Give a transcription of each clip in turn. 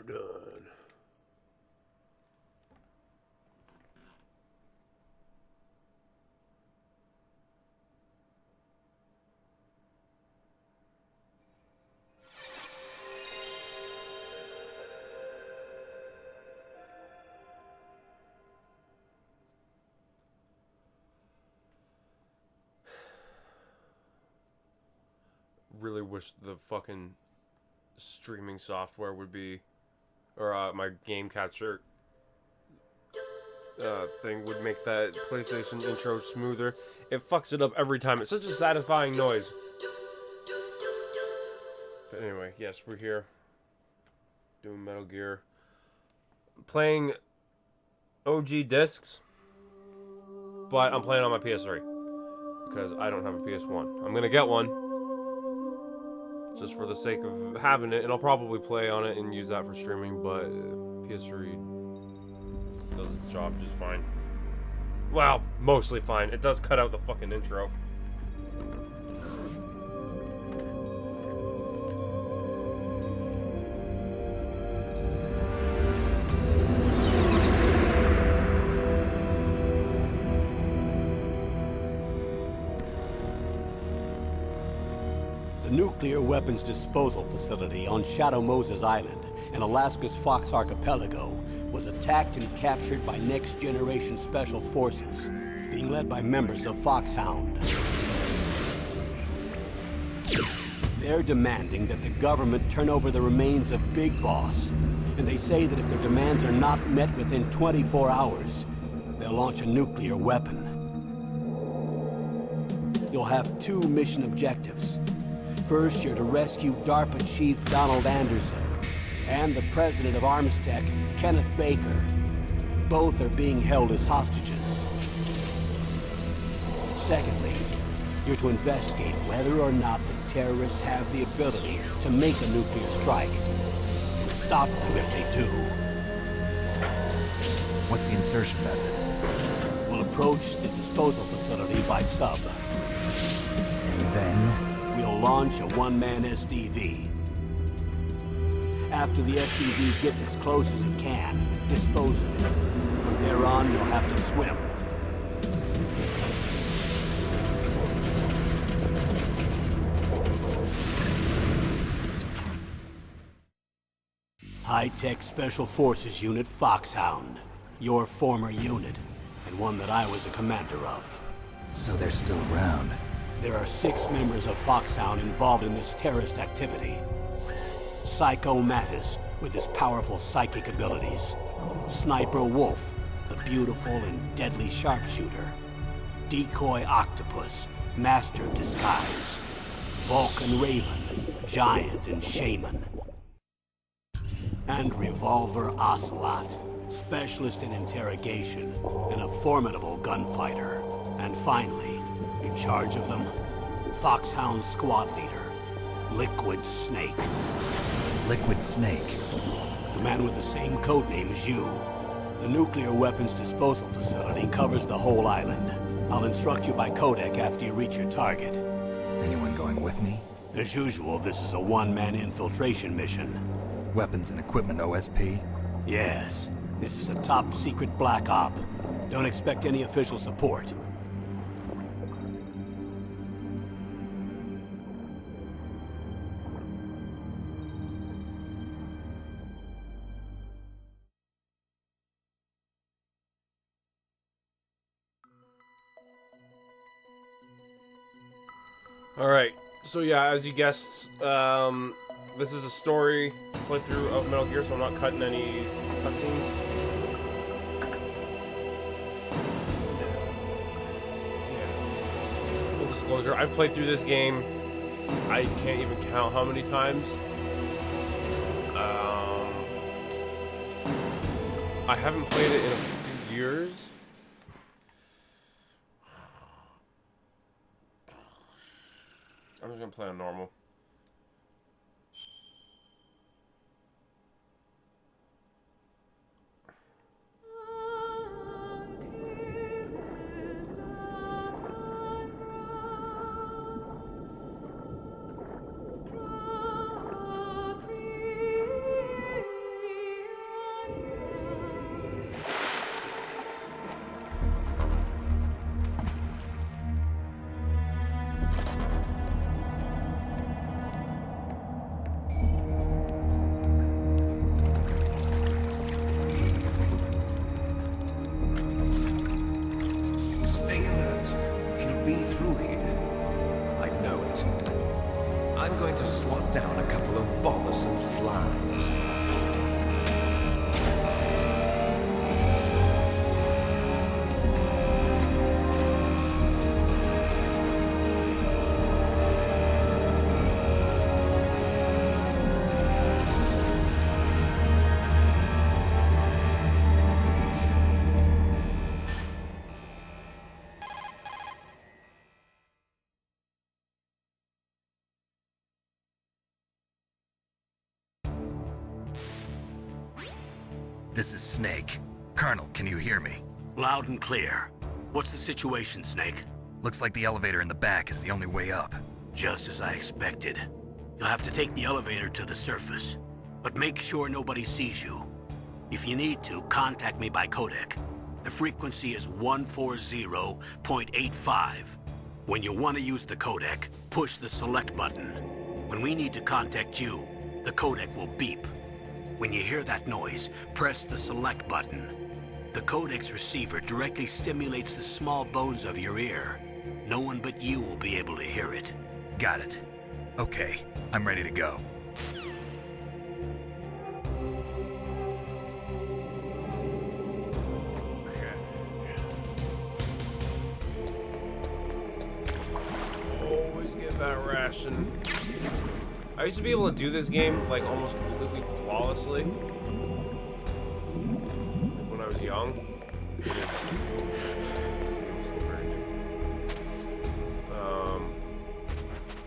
We're done. Really wish the fucking streaming software would be, or my game capture thing would make that PlayStation intro smoother. It fucks it up every time. It's such a satisfying noise. But anyway, yes, we're here doing Metal Gear, playing OG discs, but I'm playing on my PS3 because I don't have a PS1. I'm gonna get one just for the sake of having it, and I'll probably play on it and use that for streaming, but PS3 does the job just fine. Well, mostly fine. It does cut out the fucking intro. The nuclear weapons disposal facility on Shadow Moses Island in Alaska's Fox Archipelago was attacked and captured by next-generation special forces, being led by members of Foxhound. They're demanding that the government turn over the remains of Big Boss, and they say that if their demands are not met within 24 hours, they'll launch a nuclear weapon. You'll have two mission objectives. First, you're to rescue DARPA Chief Donald Anderson and the president of Armstech, Kenneth Baker. Both are being held as hostages. Secondly, you're to investigate whether or not the terrorists have the ability to make a nuclear strike and stop them if they do. What's the insertion method? We'll approach the disposal facility by sub. And then? We'll launch a one-man SDV. After the SDV gets as close as it can, dispose of it. From there on, you'll have to swim. High-Tech Special Forces Unit Foxhound. Your former unit, and one that I was a commander of. So they're still around. There are 6 members of Foxhound involved in this terrorist activity. Psycho Mantis, with his powerful psychic abilities. Sniper Wolf, the beautiful and deadly sharpshooter. Decoy Octopus, master of disguise. Vulcan Raven, giant and shaman. And Revolver Ocelot, specialist in interrogation and a formidable gunfighter. And finally, in charge of them, Foxhound squad leader, Liquid Snake. Liquid Snake? The man with the same codename as you. The nuclear weapons disposal facility covers the whole island. I'll instruct you by codec after you reach your target. Anyone going with me? As usual, this is a one-man infiltration mission. Weapons and equipment OSP? Yes. This is a top-secret black op. Don't expect any official support. Alright, so yeah, as you guessed, this is a story playthrough of Metal Gear, so I'm not cutting any cutscenes. Yeah. Full disclosure, I've played through this game, I can't even count how many times. I haven't played it in a few years. I'm just gonna play on normal. going to swat down a couple of bothersome flies. This is Snake. Colonel, can you hear me? Loud and clear. What's the situation, Snake? Looks like the elevator in the back is the only way up. Just as I expected. You'll have to take the elevator to the surface. But make sure nobody sees you. If you need to, contact me by codec. The frequency is 140.85. When you want to use the codec, push the select button. When we need to contact you, the codec will beep. When you hear that noise, press the select button. The codec's receiver directly stimulates the small bones of your ear. No one but you will be able to hear it. Got it. Okay, I'm ready to go. Always get that ration. I used to be able to do this game like almost completely flawlessly. Like when I was young.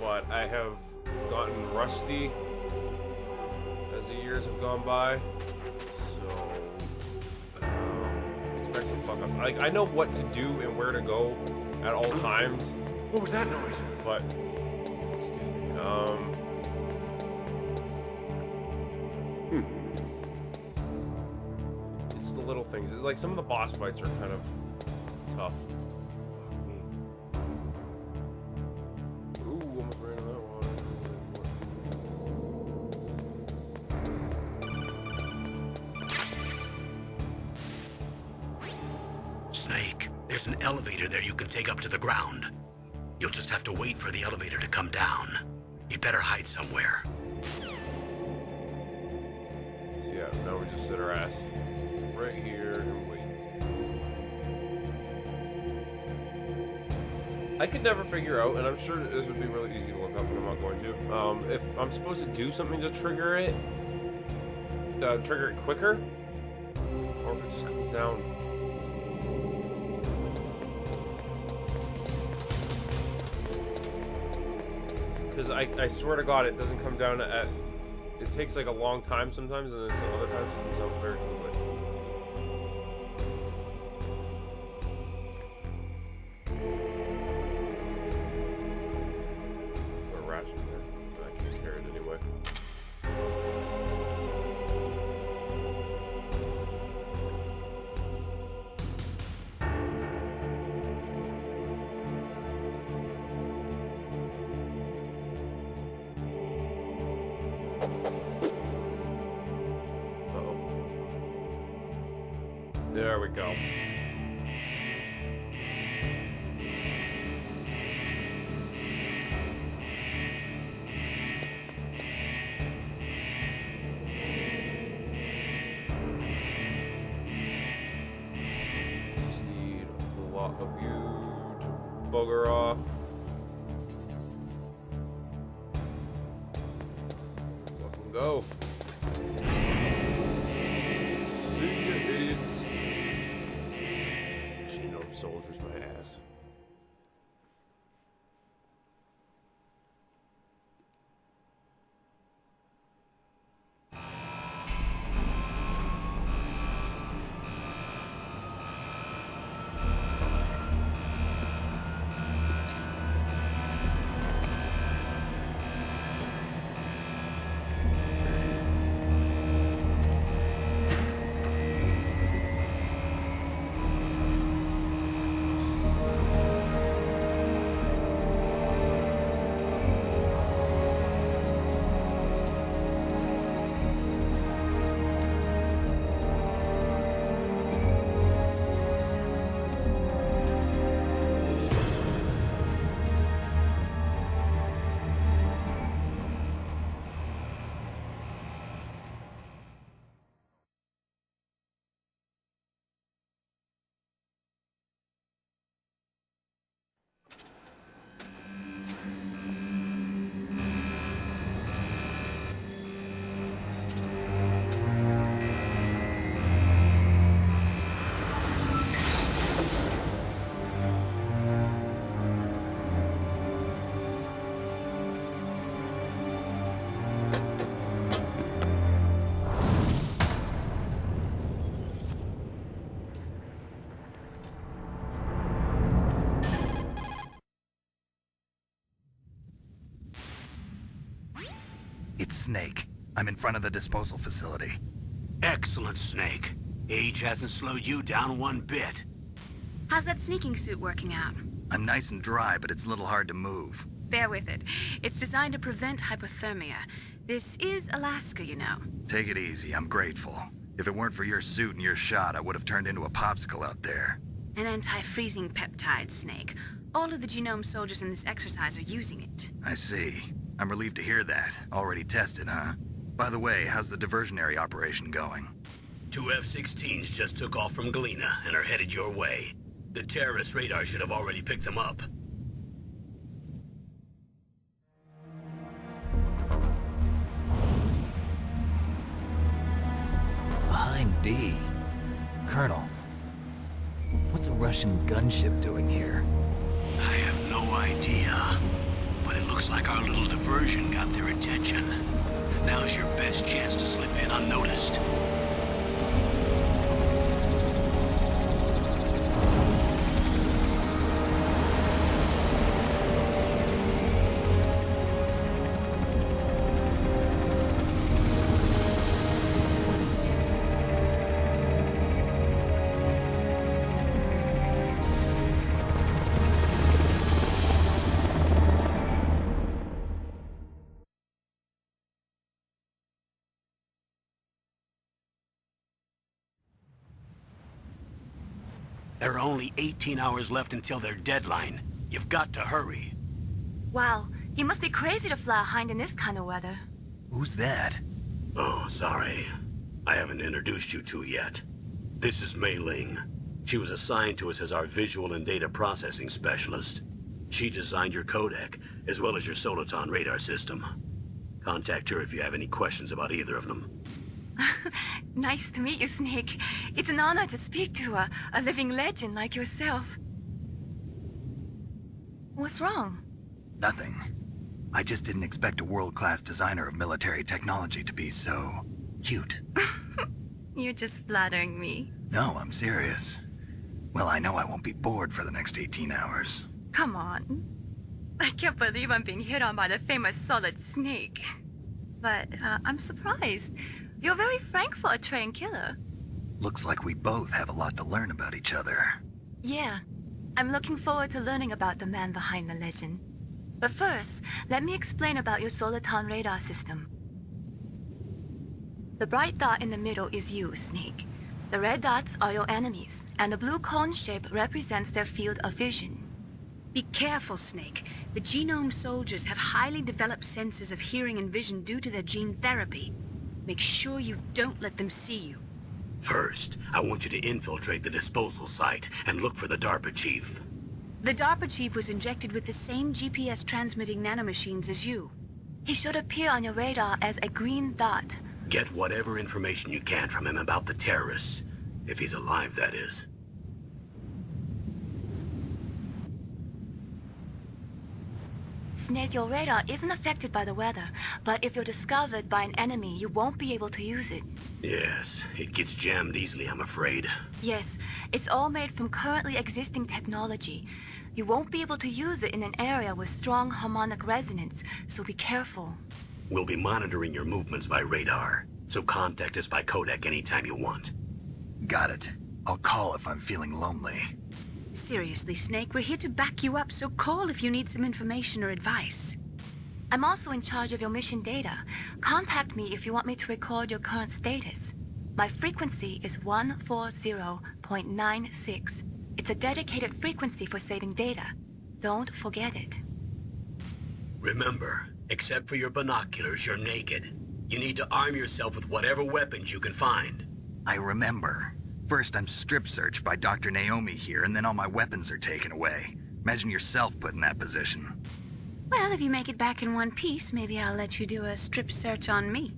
But I have gotten rusty as the years have gone by. So expect some fuck ups. Like I know what to do and where to go at all times. What was that noise? But excuse me. It's the little things. It's like some of the boss fights are kind of tough. Ooh, I'm afraid of that one. Snake, there's an elevator there you can take up to the ground. You'll just have to wait for the elevator to come down. You better hide somewhere. So yeah, now we just sit our ass right here and wait. I could never figure out, and I'm sure this would be really easy to look up, but I'm not going to. If I'm supposed to do something to trigger it quicker, or if it just comes down. Because I swear to God, it doesn't come down at. It takes like a long time sometimes, and then some other times it comes out very quickly. Or ration there. I can't hear it anyway. There we go. Just need a lot of you to bugger off. Fucking go. Soldiers my ass. It's Snake. I'm in front of the disposal facility. Excellent, Snake. Age hasn't slowed you down one bit. How's that sneaking suit working out? I'm nice and dry, but it's a little hard to move. Bear with it. It's designed to prevent hypothermia. This is Alaska, you know. Take it easy, I'm grateful. If it weren't for your suit and your shot, I would have turned into a popsicle out there. An anti-freezing peptide, Snake. All of the genome soldiers in this exercise are using it. I see. I'm relieved to hear that. Already tested, huh? By the way, how's the diversionary operation going? 2 F-16s just took off from Galena and are headed your way. The terrorist radar should have already picked them up. Behind D. Colonel, what's a Russian gunship doing here? I have no idea, but it looks like our little diversion got their attention. Now's your best chance to slip in unnoticed. There are only 18 hours left until their deadline. You've got to hurry. Wow, you must be crazy to fly a hind in this kind of weather. Who's that? Oh, sorry. I haven't introduced you to yet. This is Mei Ling. She was assigned to us as our visual and data processing specialist. She designed your codec, as well as your Soliton radar system. Contact her if you have any questions about either of them. Nice to meet you, Snake. It's an honor to speak to a living legend like yourself. What's wrong? Nothing. I just didn't expect a world-class designer of military technology to be so cute. You're just flattering me. No, I'm serious. Well, I know I won't be bored for the next 18 hours. Come on. I can't believe I'm being hit on by the famous Solid Snake. But I'm surprised. You're very frank for a trained killer. Looks like we both have a lot to learn about each other. Yeah. I'm looking forward to learning about the man behind the legend. But first, let me explain about your Soliton radar system. The bright dot in the middle is you, Snake. The red dots are your enemies, and the blue cone shape represents their field of vision. Be careful, Snake. The genome soldiers have highly developed senses of hearing and vision due to their gene therapy. Make sure you don't let them see you. First, I want you to infiltrate the disposal site and look for the DARPA chief. The DARPA chief was injected with the same GPS transmitting nanomachines as you. He should appear on your radar as a green dot. Get whatever information you can from him about the terrorists. If he's alive, that is. Snake, your radar isn't affected by the weather, but if you're discovered by an enemy, you won't be able to use it. Yes, it gets jammed easily, I'm afraid. Yes, it's all made from currently existing technology. You won't be able to use it in an area with strong harmonic resonance, so be careful. We'll be monitoring your movements by radar, so contact us by codec anytime you want. Got it. I'll call if I'm feeling lonely. Seriously, Snake, we're here to back you up, so call if you need some information or advice. I'm also in charge of your mission data. Contact me if you want me to record your current status. My frequency is 140.96. It's a dedicated frequency for saving data. Don't forget it. Remember, except for your binoculars, you're naked. You need to arm yourself with whatever weapons you can find. I remember. First, I'm strip searched by Dr. Naomi here, and then all my weapons are taken away. Imagine yourself put in that position. Well, if you make it back in one piece, maybe I'll let you do a strip search on me.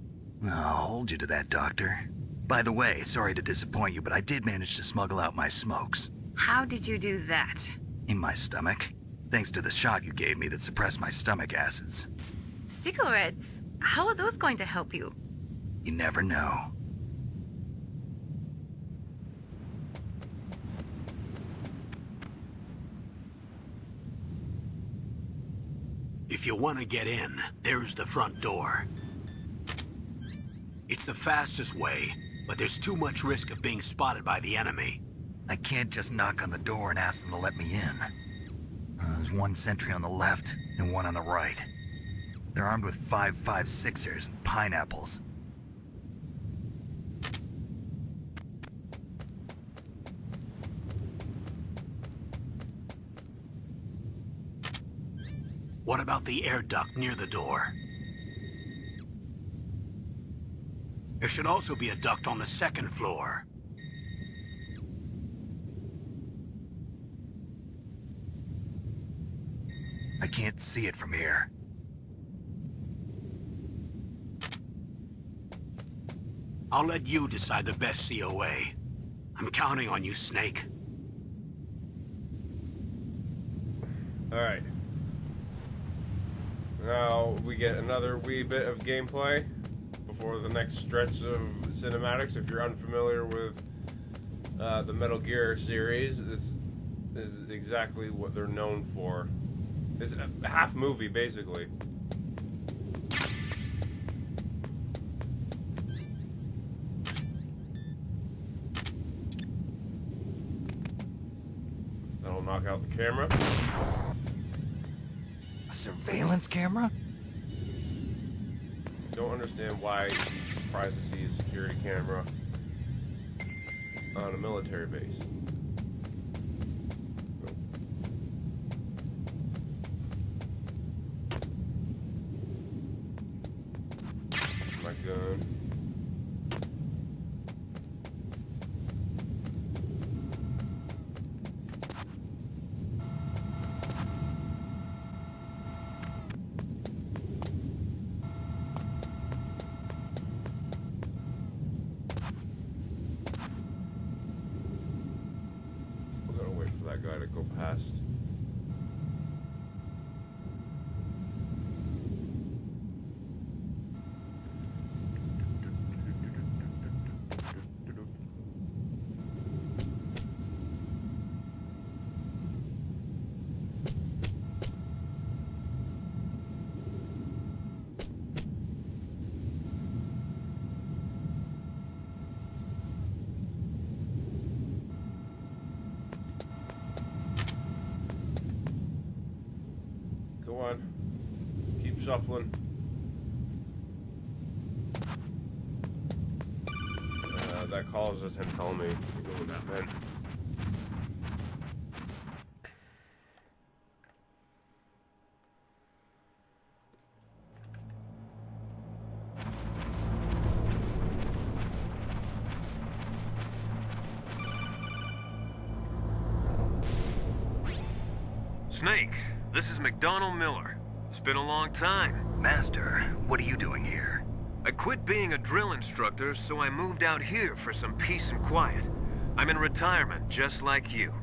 I'll hold you to that, Doctor. By the way, sorry to disappoint you, but I did manage to smuggle out my smokes. How did you do that? In my stomach. Thanks to the shot you gave me that suppressed my stomach acids. Cigarettes? How are those going to help you? You never know. If you want to get in, there's the front door. It's the fastest way, but there's too much risk of being spotted by the enemy. I can't just knock on the door and ask them to let me in. There's one sentry on the left and one on the right. They're armed with 5.56ers and pineapples. What about the air duct near the door? There should also be a duct on the second floor. I can't see it from here. I'll let you decide the best COA. I'm counting on you, Snake. Alright. Now we get another wee bit of gameplay before the next stretch of cinematics. If you're unfamiliar with the Metal Gear series, this is exactly what they're known for. It's a half movie, basically. That'll knock out the camera. A surveillance camera? Don't understand why you'd be surprised to see a security camera on a military base. My gun. We gotta wait for that guy to go past. Go on. Keep shuffling. That call is just him telling me to go in that vent. Snake, this is McDonald Miller. It's been a long time. Master, what are you doing here? I quit being a drill instructor, so I moved out here for some peace and quiet. I'm in retirement, just like you.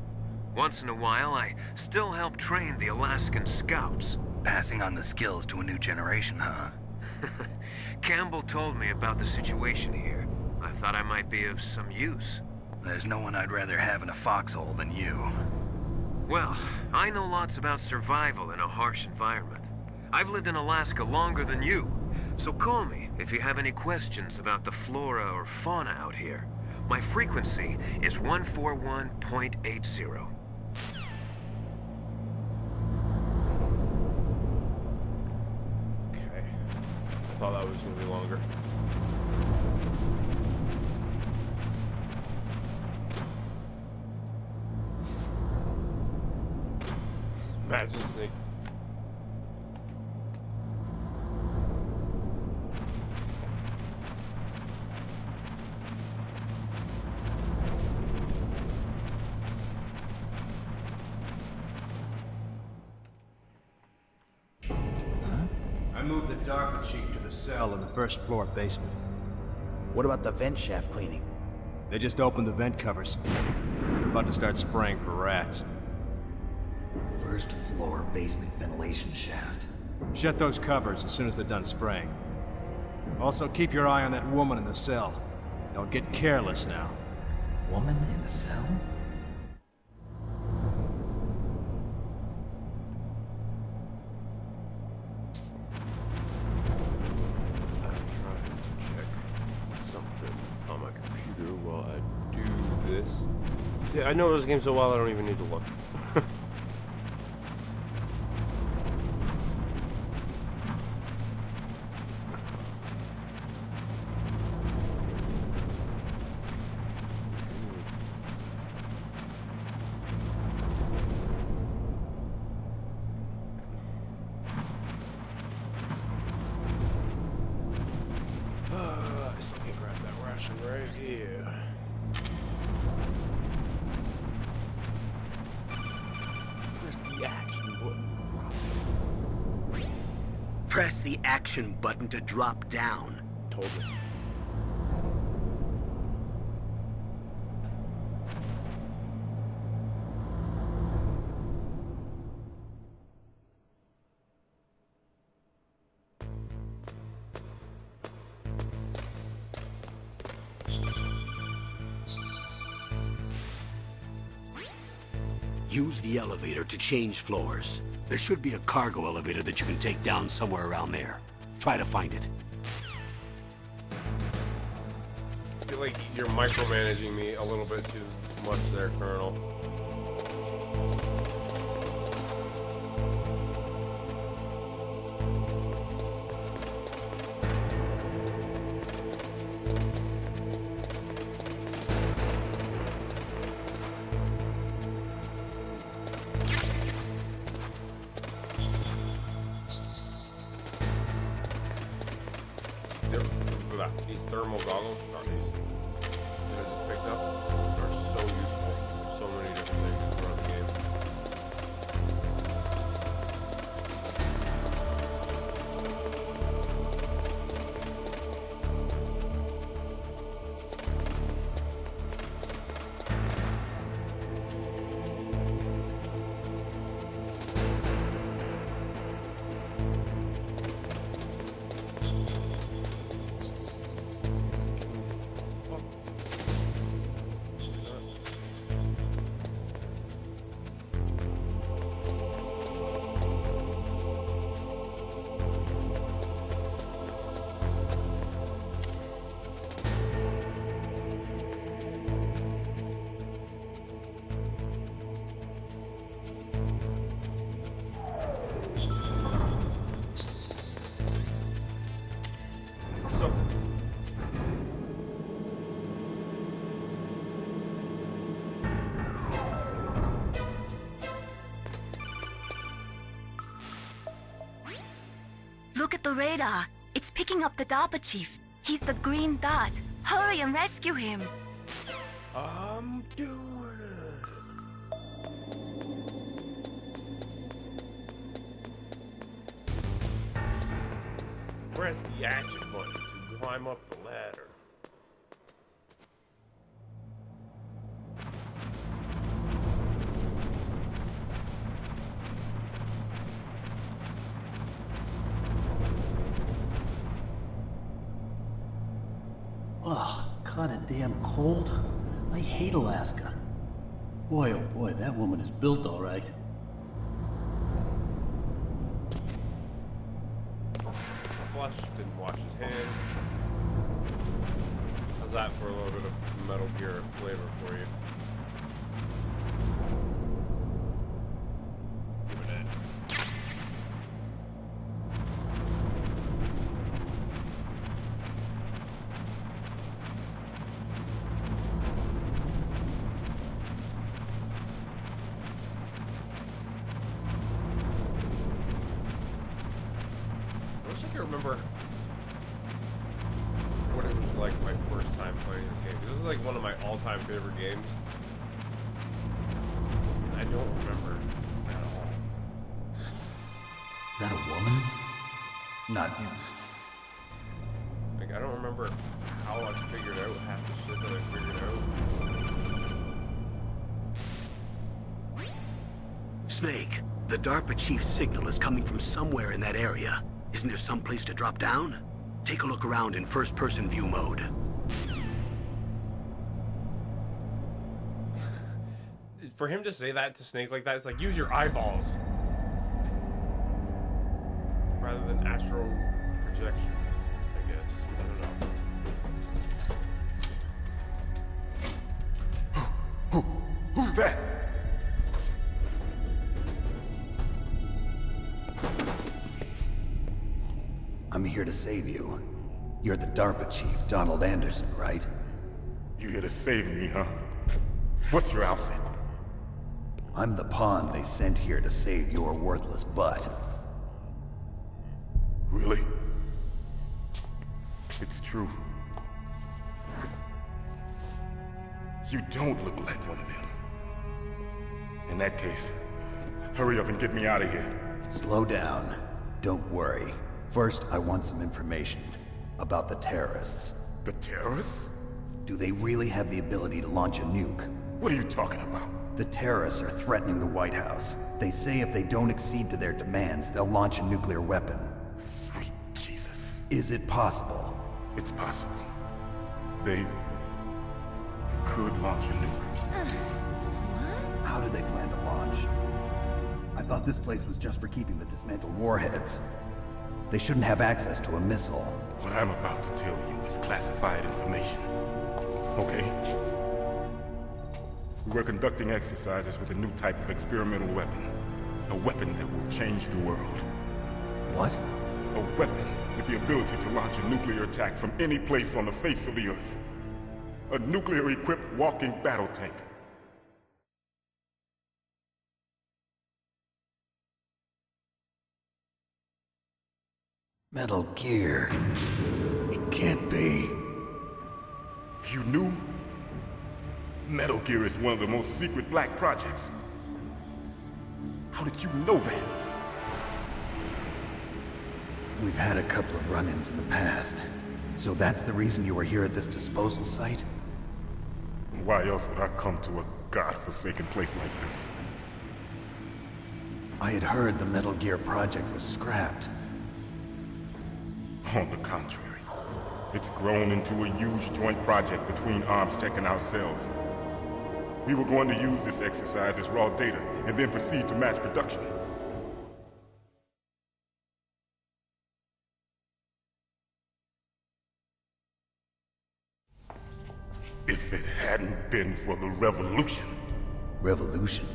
Once in a while, I still help train the Alaskan Scouts. Passing on the skills to a new generation, huh? Campbell told me about the situation here. I thought I might be of some use. There's no one I'd rather have in a foxhole than you. Well, I know lots about survival in a harsh environment. I've lived in Alaska longer than you, so call me if you have any questions about the flora or fauna out here. My frequency is 141.80. Okay. I thought that was going to be longer. Imagine Snake. I moved the Darker Chief to the cell in the first floor basement. What about the vent shaft cleaning? They just opened the vent covers. They're about to start spraying for rats. First floor basement ventilation shaft. Shut those covers as soon as they're done spraying. Also, keep your eye on that woman in the cell. Don't get careless now. Woman in the cell? I'm trying to check. this. Yeah, I know this game so well I don't even need to look. I still can't grab that ration right here. Press the action button to drop down. Told you. Use the elevator to change floors. There should be a cargo elevator that you can take down somewhere around there. Try to find it. I feel like you're micromanaging me a little bit too much there, Colonel. These thermal goggles, not these, that I just picked up, are so useful for so many different things throughout the game. Look at the radar. It's picking up the DARPA chief. He's the green dot. Hurry and rescue him. I'm doing it. Press the action button to climb up the ladder. Ugh, kinda damn cold. I hate Alaska. Boy, oh boy, that woman is built all right. Flush, didn't wash his hands. How's that for a little bit of Metal Gear flavor for you? Give it in. I wish I could remember what it was like my first time playing this game. This is like one of my all-time favorite games. And I don't remember at all. Is that a woman? Not him. Like, I don't remember how I figured out half the shit that I figured out. Snake, the DARPA chief's signal is coming from somewhere in that area. Isn't there some place to drop down? Take a look around in first-person view mode. For him to say that to Snake like that, it's like, use your eyeballs. Rather than astral projection, I guess. I don't know. Who's that? I'm here to save you. You're the DARPA chief, Donald Anderson, right? You here to save me, huh? What's your outfit? I'm the pawn they sent here to save your worthless butt. Really? It's true. You don't look like one of them. In that case, hurry up and get me out of here. Slow down. Don't worry. First, I want some information about the terrorists. The terrorists? Do they really have the ability to launch a nuke? What are you talking about? The terrorists are threatening the White House. They say if they don't accede to their demands, they'll launch a nuclear weapon. Sweet Jesus. Is it possible? It's possible. They could launch a nuke. How do they plan to launch? I thought this place was just for keeping the dismantled warheads. They shouldn't have access to a missile. What I'm about to tell you is classified information. Okay? We were conducting exercises with a new type of experimental weapon. A weapon that will change the world. What? A weapon with the ability to launch a nuclear attack from any place on the face of the Earth. A nuclear-equipped walking battle tank. Metal Gear. It can't be. You knew? Metal Gear is one of the most secret black projects. How did you know that? We've had a couple of run-ins in the past. So that's the reason you were here at this disposal site? Why else would I come to a godforsaken place like this? I had heard the Metal Gear project was scrapped. On the contrary, it's grown into a huge joint project between ArmsTech and ourselves. We were going to use this exercise as raw data and then proceed to mass production. If it hadn't been for the revolution. Revolution?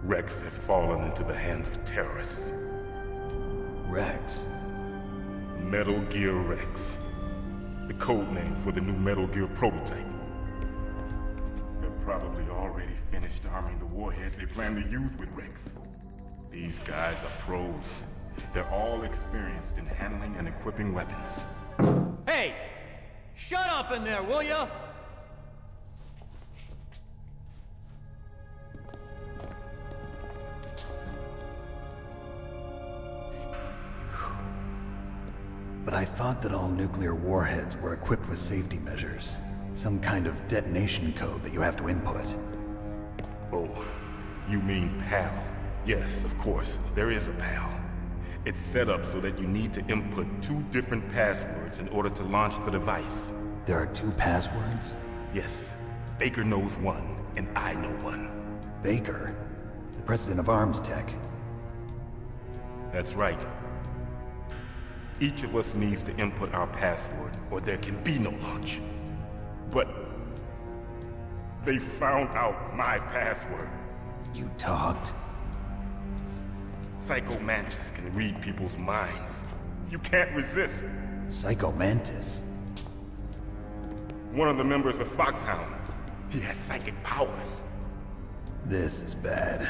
Rex has fallen into the hands of terrorists. Rex? Metal Gear Rex. The code name for the new Metal Gear prototype. They're probably already finished arming the warhead they plan to use with Rex. These guys are pros. They're all experienced in handling and equipping weapons. Hey! Shut up in there, will ya? But I thought that all nuclear warheads were equipped with safety measures. Some kind of detonation code that you have to input. Oh, you mean PAL? Yes, of course, there is a PAL. It's set up so that you need to input 2 different passwords in order to launch the device. There are 2 passwords? Yes. Baker knows one, and I know one. Baker? The president of ArmsTech? That's right. Each of us needs to input our password, or there can be no launch. But they found out my password. You talked? Psycho Mantis can read people's minds. You can't resist. Psycho Mantis? One of the members of Foxhound. He has psychic powers. This is bad.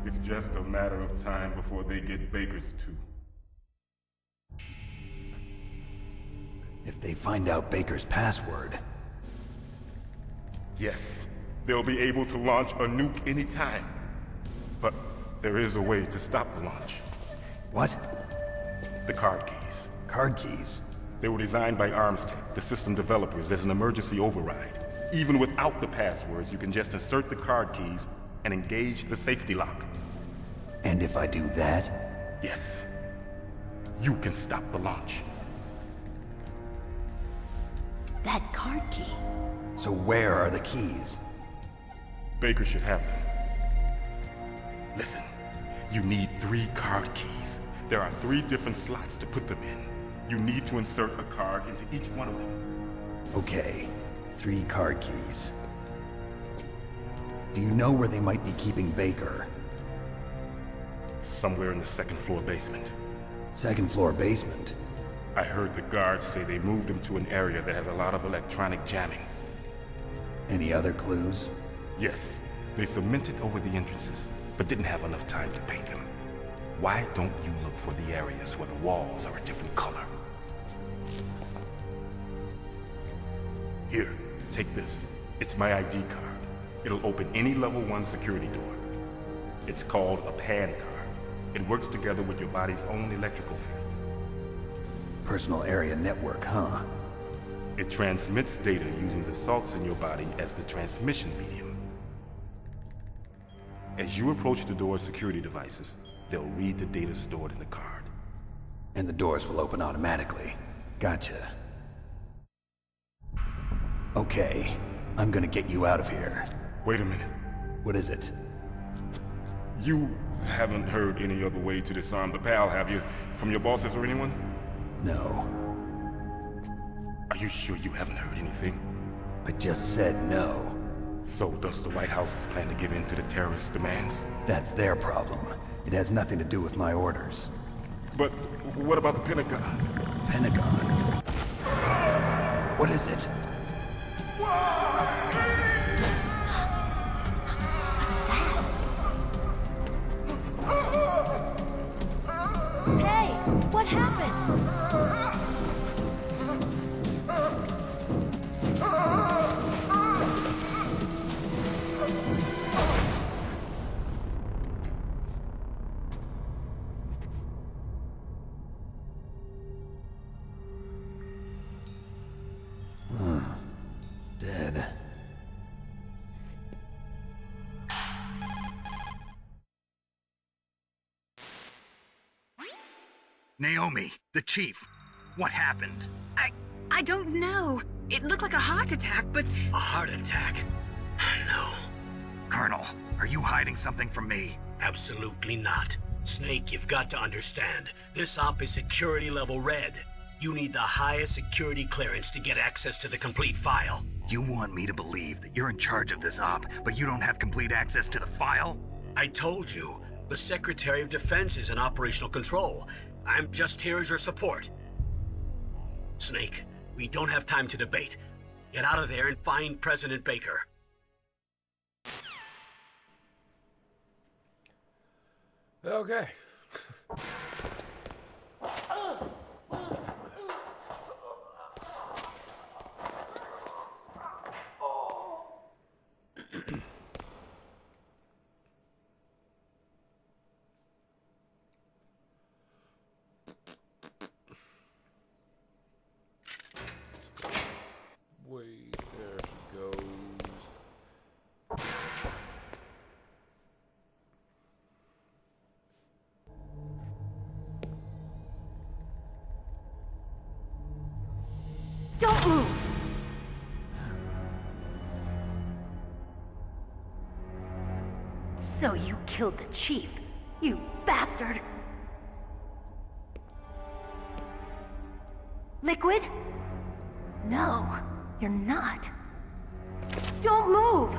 It's just a matter of time before they get Baker's too. If they find out Baker's password... Yes, they'll be able to launch a nuke anytime. But there is a way to stop the launch. What? The card keys. Card keys? They were designed by ArmsTech, the system developers, as an emergency override. Even without the passwords, you can just insert the card keys and engage the safety lock. And if I do that? Yes. You can stop the launch. That card key. So where are the keys? Baker should have them. Listen, you need 3 card keys. There are 3 different slots to put them in. You need to insert a card into each one of them. Okay. 3 card keys. Do you know where they might be keeping Baker? Somewhere in the second floor basement. Second floor basement? I heard the guards say they moved him to an area that has a lot of electronic jamming. Any other clues? Yes, they cemented over the entrances, but didn't have enough time to paint them. Why don't you look for the areas where the walls are a different color? Here, take this. It's my ID card. It'll open any level 1 security door. It's called a PAN card. It works together with your body's own electrical field. Personal area network, huh? It transmits data using the salts in your body as the transmission medium. As you approach the door's security devices, they'll read the data stored in the card. And the doors will open automatically. Gotcha. Okay, I'm gonna get you out of here. Wait a minute. What is it? You haven't heard any other way to disarm the PAL, have you? From your bosses or anyone? No. Are you sure you haven't heard anything? I just said no. So does the White House plan to give in to the terrorists' demands? That's their problem. It has nothing to do with my orders. But what about the Pentagon? Pentagon? What is it? Hey, what happened? Dead. Naomi, the chief. What happened? I don't know. It looked like a heart attack, but... A heart attack? No, Colonel, are you hiding something from me? absolutely not. Snake, you've got to understand. This op is security level red. You need the highest security clearance to get access to the complete file. You want me to believe that you're in charge of this op, but you don't have complete access to the file? I told you, the Secretary of Defense is in operational control. I'm just here as your support. Snake, we don't have time to debate. Get out of there and find President Baker. Okay. Wait, there she goes. Don't move! So you killed the chief, you bastard! Liquid? No, you're not. Don't move!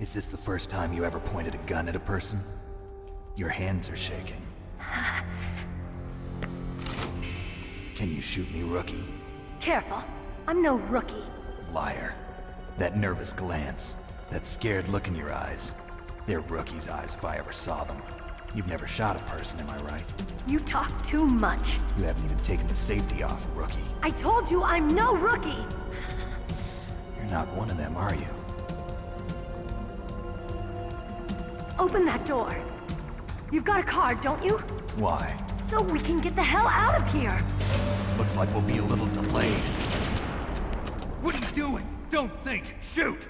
Is this the first time you ever pointed a gun at a person? Your hands are shaking. Can you shoot me, rookie? Careful, I'm no rookie. Liar. That nervous glance, that scared look in your eyes. They're rookie's eyes if I ever saw them. You've never shot a person, am I right? You talk too much. You haven't even taken the safety off, rookie. I told you I'm no rookie! You're not one of them, are you? Open that door. You've got a card, don't you? Why? So we can get the hell out of here! Looks like we'll be a little delayed. What are you doing? Don't think. Shoot!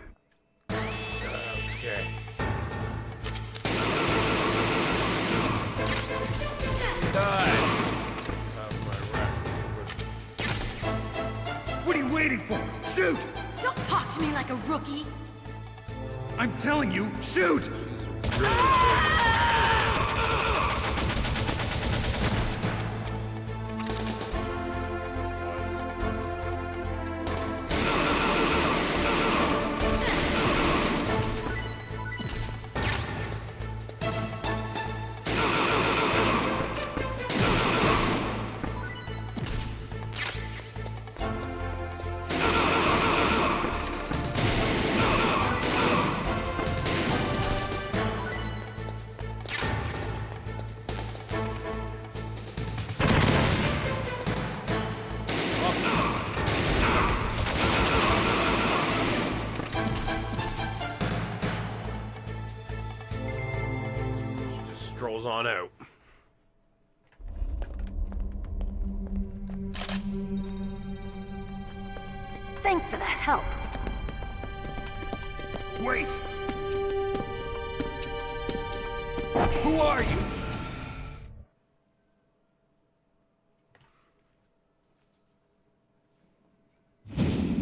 Okay. What are you waiting for? Shoot! Don't talk to me like a rookie! I'm telling you, shoot! heels on out. Thanks for the help. Wait! Who are you?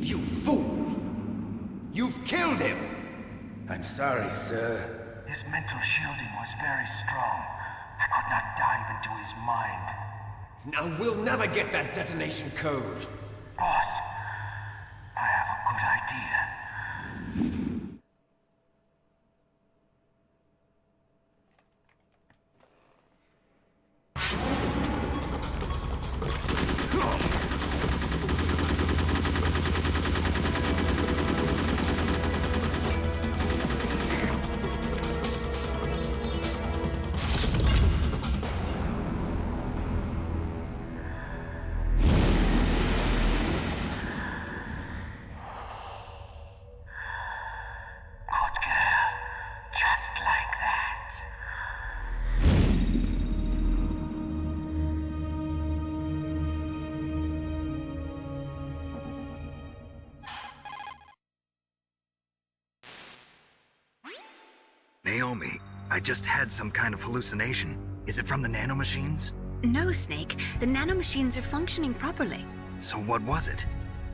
You fool! You've killed him! I'm sorry, sir. His mental shielding was very strong. I could not dive into his mind. Now we'll never get that detonation code. Boss, I have a good idea. Naomi, I just had some kind of hallucination. Is it from the nanomachines? No, Snake. The nanomachines are functioning properly. So what was it?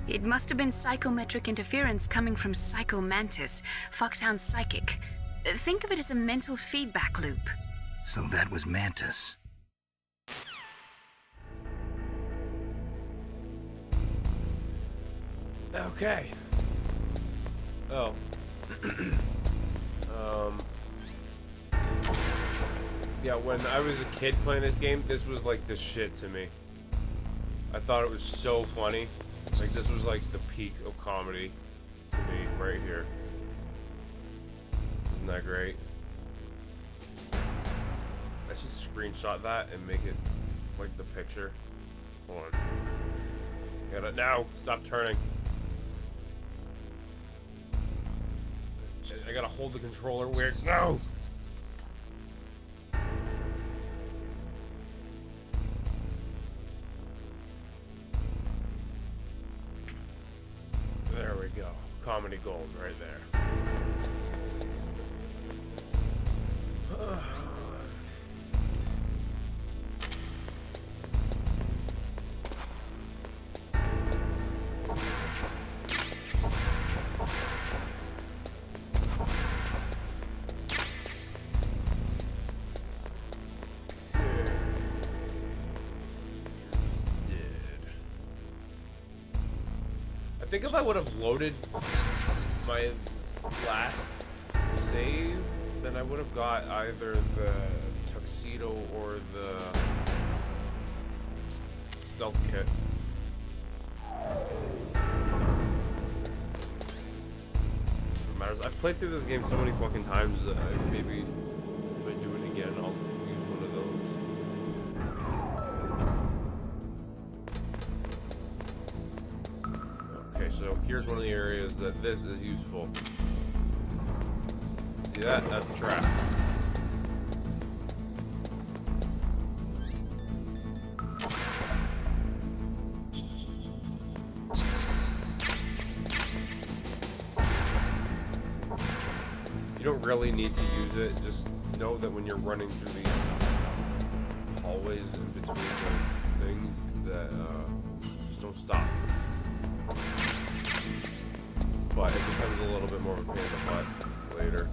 It must have been psychometric interference coming from Psycho Mantis, Foxhound's psychic. Think of it as a mental feedback loop. So that was Mantis. Okay. Oh. Yeah, when I was a kid playing this game, this was like the shit to me. I thought it was so funny. Like, this was like the peak of comedy to me, right here. Isn't that great? I should screenshot that and make it like the picture. Hold on. Get it now. Stop turning. I gotta hold the controller weird. No! There we go. Comedy gold right there. I think if I would have loaded my last save, then I would have got either the tuxedo or the stealth kit. It matters. I've played through this game so many fucking times that maybe if I do it again, I'll use one of those. Okay, so here's one of the areas that this is useful. See that? That's a trap. You don't really need to use it, just know that when you're running through the hallways in between the things that just don't stop. But it becomes a little bit more of a pain in the butt later.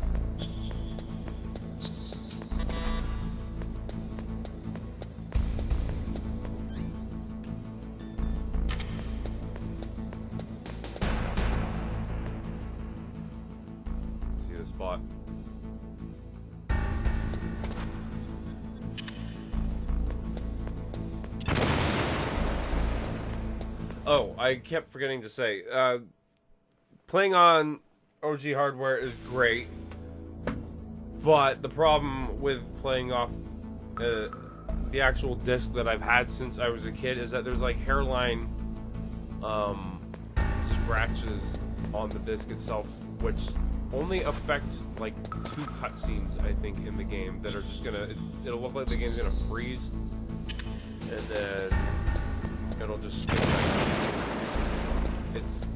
See the spot. Oh, I kept forgetting to say, playing on OG hardware is great, but the problem with playing off the actual disc that I've had since I was a kid is that there's like hairline scratches on the disc itself, which only affect like 2 cutscenes, I think, in the game that are just gonna. It'll look like the game's gonna freeze, and then it'll just skip back. It's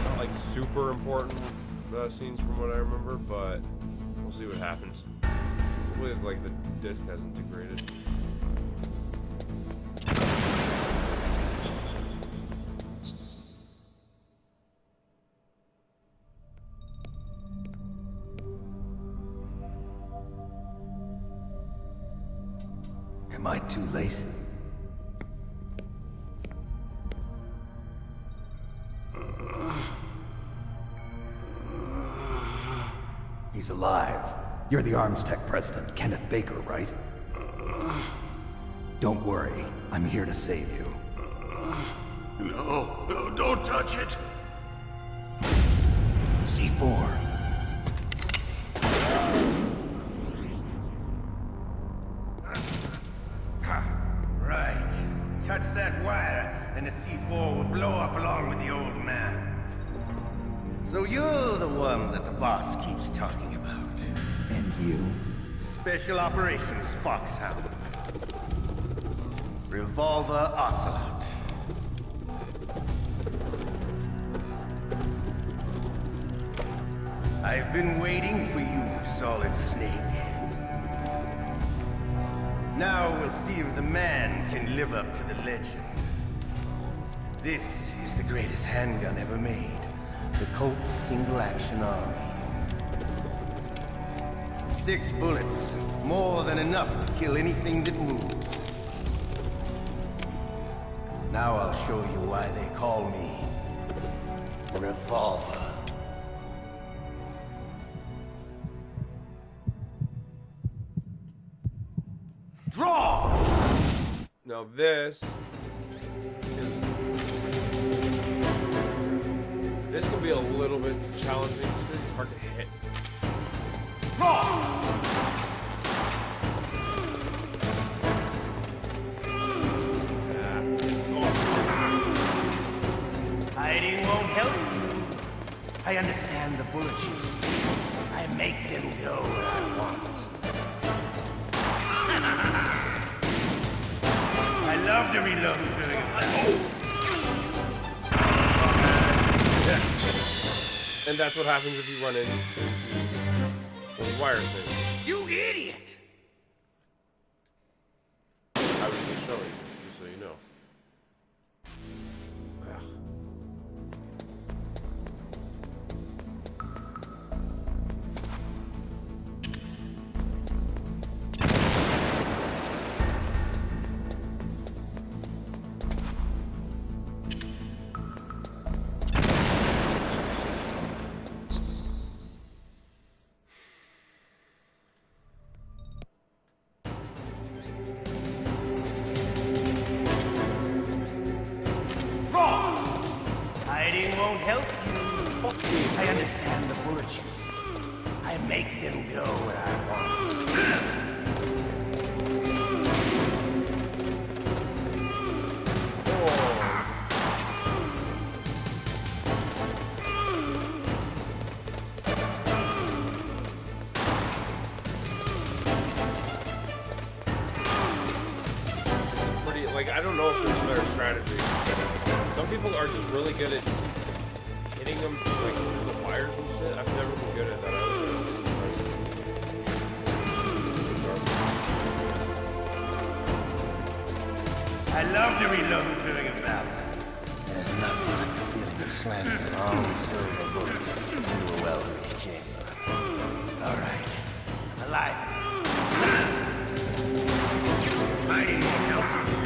not like super important scenes from what I remember, but we'll see what happens. Hopefully, like the disc has integrated. Am I too late? He's alive. You're the Arms Tech president, Kenneth Baker, right? Don't worry. I'm here to save you. No, don't touch it! C4. Right. Touch that wire, and the C4 will blow up along with the old man. So you're the one that the boss keeps talking about. And you? Special Operations Foxhound. Revolver Ocelot. I've been waiting for you, Solid Snake. Now we'll see if the man can live up to the legend. This is the greatest handgun ever made. The Colt Single Action Army. 6 bullets, more than enough to kill anything that moves. Now I'll show you why they call me Revolver. Draw! Now this can be a little bit challenging because it's hard to hit. Draw! Hiding won't help you. I understand the bullets you see. I make them go where I want. I love to reload during a battle. And that's what happens if you run into the wire thing. You idiot! I was just showing you, just so you know. Hiding won't help you. I understand the bullets you see. I make them go where I want. I don't know if there's a better strategy. Some people are just really good at hitting them like through the wires and shit. I've never been good at that. I love to reload during a battle. There's nothing like the feeling of slamming a long silver bullet into a well-greased chamber. All right, I'm alive. Hiding won't help you.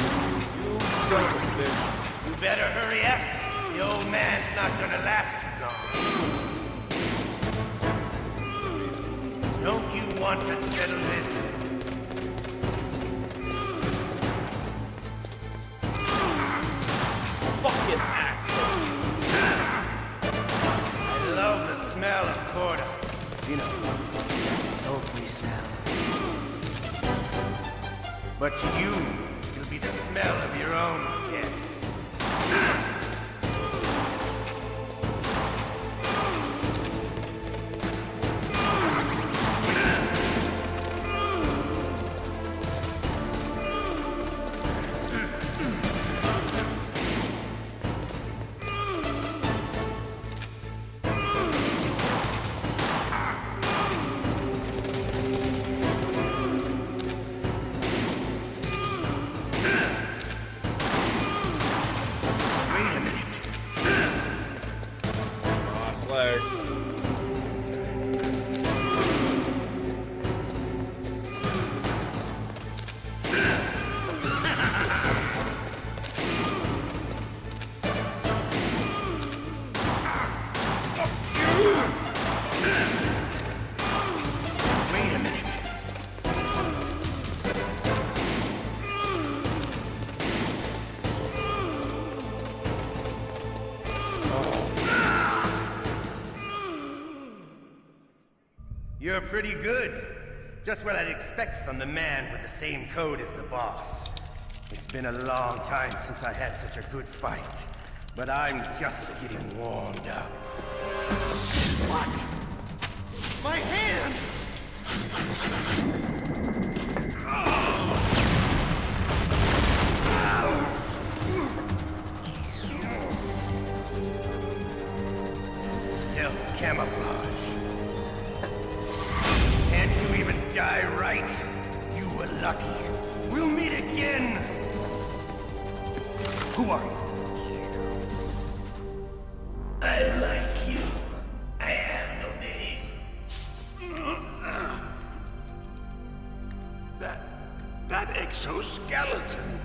You better hurry up. The old man's not gonna last too long. Don't you want to settle this? Fucking asshole. I love the smell of Corda. You know, that sultry smell. But to you, it'll be the smell of your own death. You're pretty good. Just what I'd expect from the man with the same code as the boss. It's been a long time since I had such a good fight, but I'm just getting warmed up. What? My hand! Stealth camouflage. Can't you even die right? You were lucky. We'll meet again! Who are you? I like you. I have no name. That exoskeleton.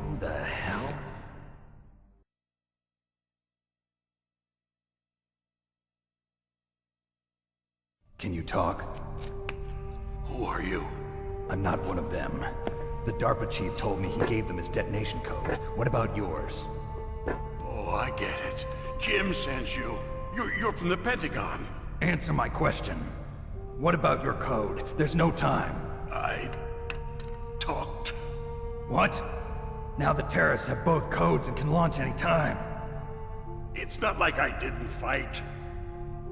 Who the hell? Can you talk? Who are you? I'm not one of them. The DARPA chief told me he gave them his detonation code. What about yours? Oh, I get it. Jim sent you. You're from the Pentagon. Answer my question. What about your code? There's no time. I talked. What? Now the terrorists have both codes and can launch any time. It's not like I didn't fight.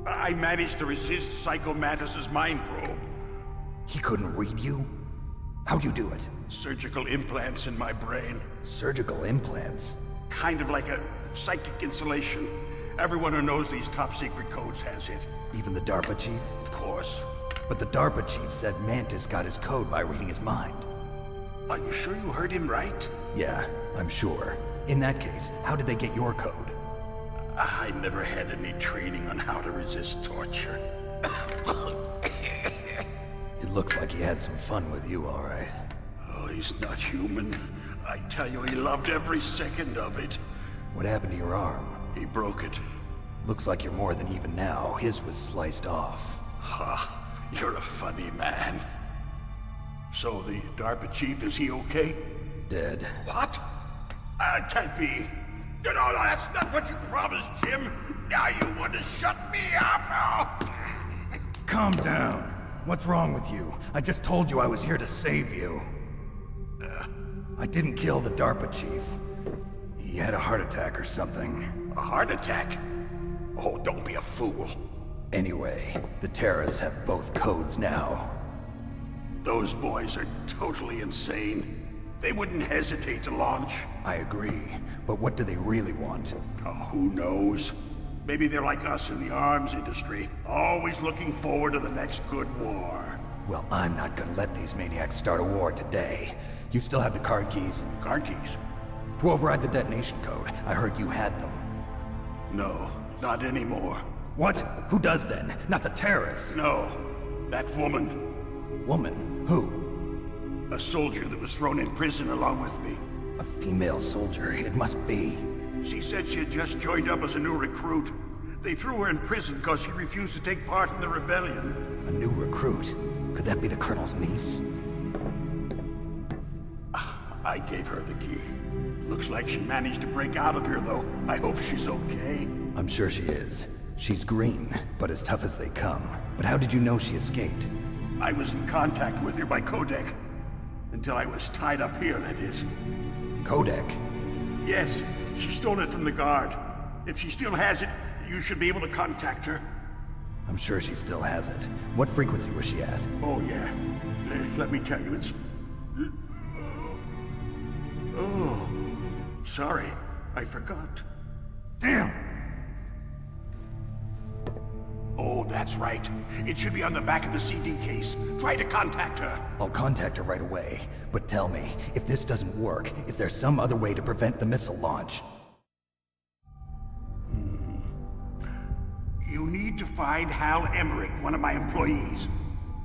I managed to resist Psycho Mantis's mind probe. He couldn't read you? How'd you do it? Surgical implants in my brain. Surgical implants? Kind of like a psychic insulation. Everyone who knows these top secret codes has it. Even the DARPA chief? Of course. But the DARPA chief said Mantis got his code by reading his mind. Are you sure you heard him right? Yeah, I'm sure. In that case, how did they get your code? I never had any training on how to resist torture. It looks like he had some fun with you, all right. Oh, he's not human. I tell you, he loved every second of it. What happened to your arm? He broke it. Looks like you're more than even now. His was sliced off. Ha, you're a funny man. So the DARPA chief, is he okay? Dead. What? Can't be. No, that's not what you promised, Jim. Now you want to shut me up? Calm down. What's wrong with you? I just told you I was here to save you. I didn't kill the DARPA chief. He had a heart attack or something. A heart attack? Oh, don't be a fool. Anyway, the terrorists have both codes now. Those boys are totally insane. They wouldn't hesitate to launch. I agree, but what do they really want? Oh, who knows? Maybe they're like us in the arms industry, always looking forward to the next good war. Well, I'm not gonna let these maniacs start a war today. You still have the card keys? Card keys? To override the detonation code. I heard you had them. No, not anymore. What? Who does then? Not the terrorists? No, that woman. Woman? Who? A soldier that was thrown in prison along with me. A female soldier, it must be. She said she had just joined up as a new recruit. They threw her in prison because she refused to take part in the rebellion. A new recruit? Could that be the Colonel's niece? I gave her the key. Looks like she managed to break out of here, though. I hope she's okay. I'm sure she is. She's green, but as tough as they come. But how did you know she escaped? I was in contact with her by codec. Until I was tied up here, that is. Codec? Yes, she stole it from the guard. If she still has it, you should be able to contact her. I'm sure she still has it. What frequency was she at? Oh, yeah. Let me tell you, it's... Oh, sorry. I forgot. Damn! Oh, that's right. It should be on the back of the CD case. Try to contact her. I'll contact her right away. But tell me, if this doesn't work, is there some other way to prevent the missile launch? You need to find Hal Emmerich, one of my employees.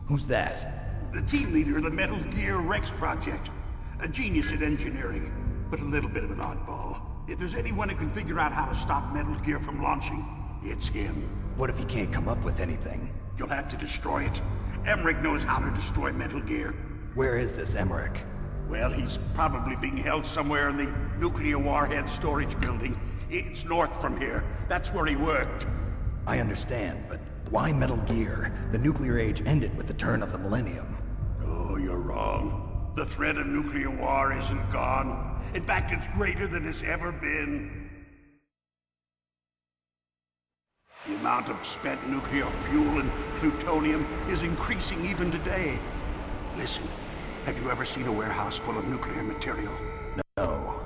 Who's that? The team leader of the Metal Gear Rex project. A genius at engineering, but a little bit of an oddball. If there's anyone who can figure out how to stop Metal Gear from launching, it's him. What if he can't come up with anything? You'll have to destroy it. Emmerich knows how to destroy Metal Gear. Where is this Emmerich? Well, he's probably being held somewhere in the nuclear warhead storage building. It's north from here. That's where he worked. I understand, but why Metal Gear? The nuclear age ended with the turn of the millennium. Oh, you're wrong. The threat of nuclear war isn't gone. In fact, it's greater than it's ever been. The amount of spent nuclear fuel and plutonium is increasing even today. Listen, have you ever seen a warehouse full of nuclear material? No.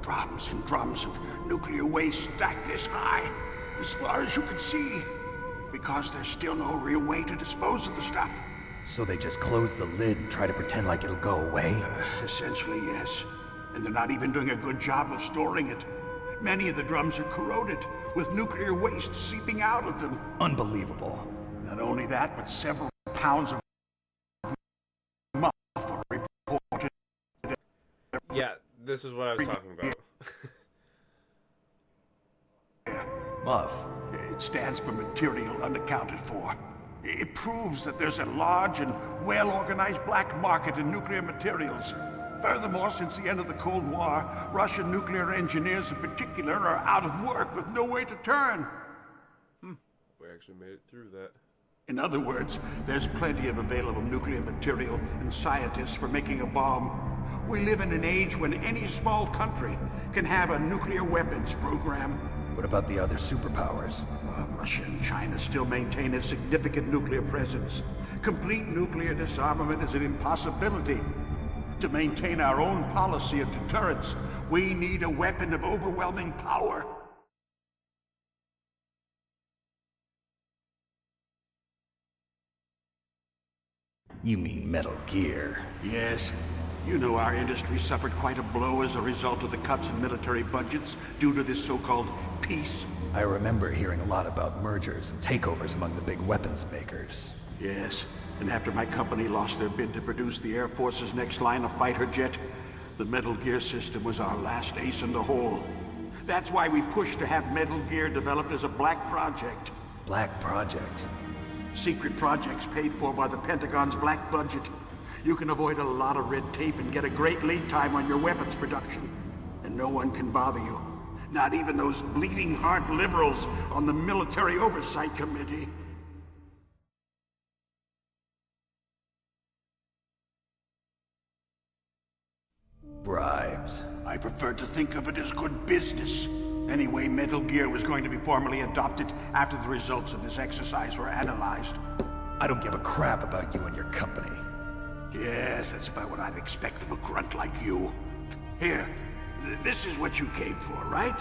Drums and drums of nuclear waste stacked this high, as far as you can see. Because there's still no real way to dispose of the stuff. So they just close the lid and try to pretend like it'll go away? Essentially, yes. And they're not even doing a good job of storing it. Many of the drums are corroded, with nuclear waste seeping out of them. Unbelievable. Not only that, but several pounds of muff are reported. Yeah, this is what I was talking about. Muff? It stands for material unaccounted for. It proves that there's a large and well-organized black market in nuclear materials. Furthermore, since the end of the Cold War, Russian nuclear engineers in particular are out of work with no way to turn. We actually made it through that. In other words, there's plenty of available nuclear material and scientists for making a bomb. We live in an age when any small country can have a nuclear weapons program. What about the other superpowers? Russia and China still maintain a significant nuclear presence. Complete nuclear disarmament is an impossibility. To maintain our own policy of deterrence, we need a weapon of overwhelming power. You mean Metal Gear? Yes. You know our industry suffered quite a blow as a result of the cuts in military budgets due to this so-called peace. I remember hearing a lot about mergers and takeovers among the big weapons makers. Yes, and after my company lost their bid to produce the Air Force's next line of fighter jet, the Metal Gear system was our last ace in the hole. That's why we pushed to have Metal Gear developed as a black project. Black project? Secret projects paid for by the Pentagon's black budget. You can avoid a lot of red tape and get a great lead time on your weapons production. And no one can bother you. Not even those bleeding heart liberals on the Military Oversight Committee. Bribes. I prefer to think of it as good business. Anyway, Metal Gear was going to be formally adopted after the results of this exercise were analyzed. I don't give a crap about you and your company. Yes, that's about what I'd expect from a grunt like you. Here, this is what you came for, right?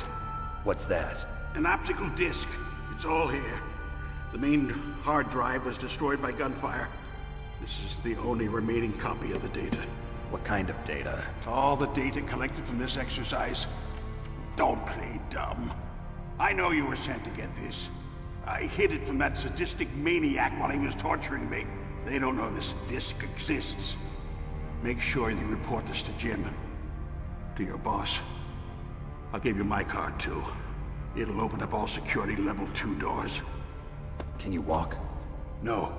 What's that? An optical disc. It's all here. The main hard drive was destroyed by gunfire. This is the only remaining copy of the data. What kind of data? All the data collected from this exercise. Don't play dumb. I know you were sent to get this. I hid it from that sadistic maniac while he was torturing me. They don't know this disc exists. Make sure you report this to Jim. To your boss. I'll give you my card, too. It'll open up all security level 2 doors. Can you walk? No.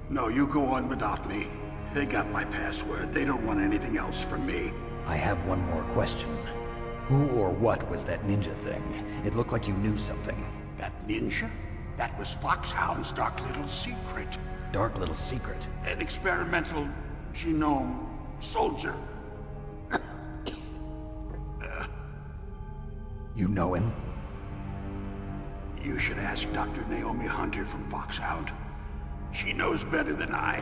No, you go on without me. They got my password. They don't want anything else from me. I have one more question. Who or what was that ninja thing? It looked like you knew something. That ninja? That was Foxhound's dark little secret. Dark little secret? An experimental genome soldier. You know him? You should ask Dr. Naomi Hunter from Foxhound. She knows better than I.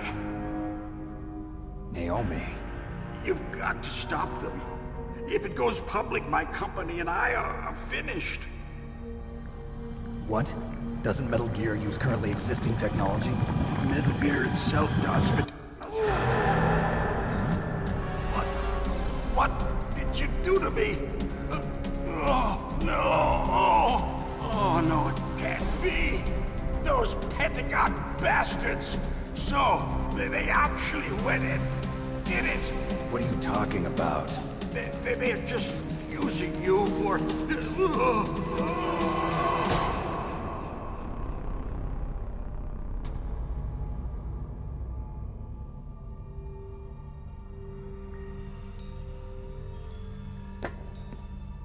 Naomi? You've got to stop them. If it goes public, my company and I are finished. What? Doesn't Metal Gear use currently existing technology? Metal Gear itself does, but... What did you do to me? Oh, no. Oh, no, it can't be. Those Pentagon bastards. So, they actually went in did it! What are you talking about? They're just using you for...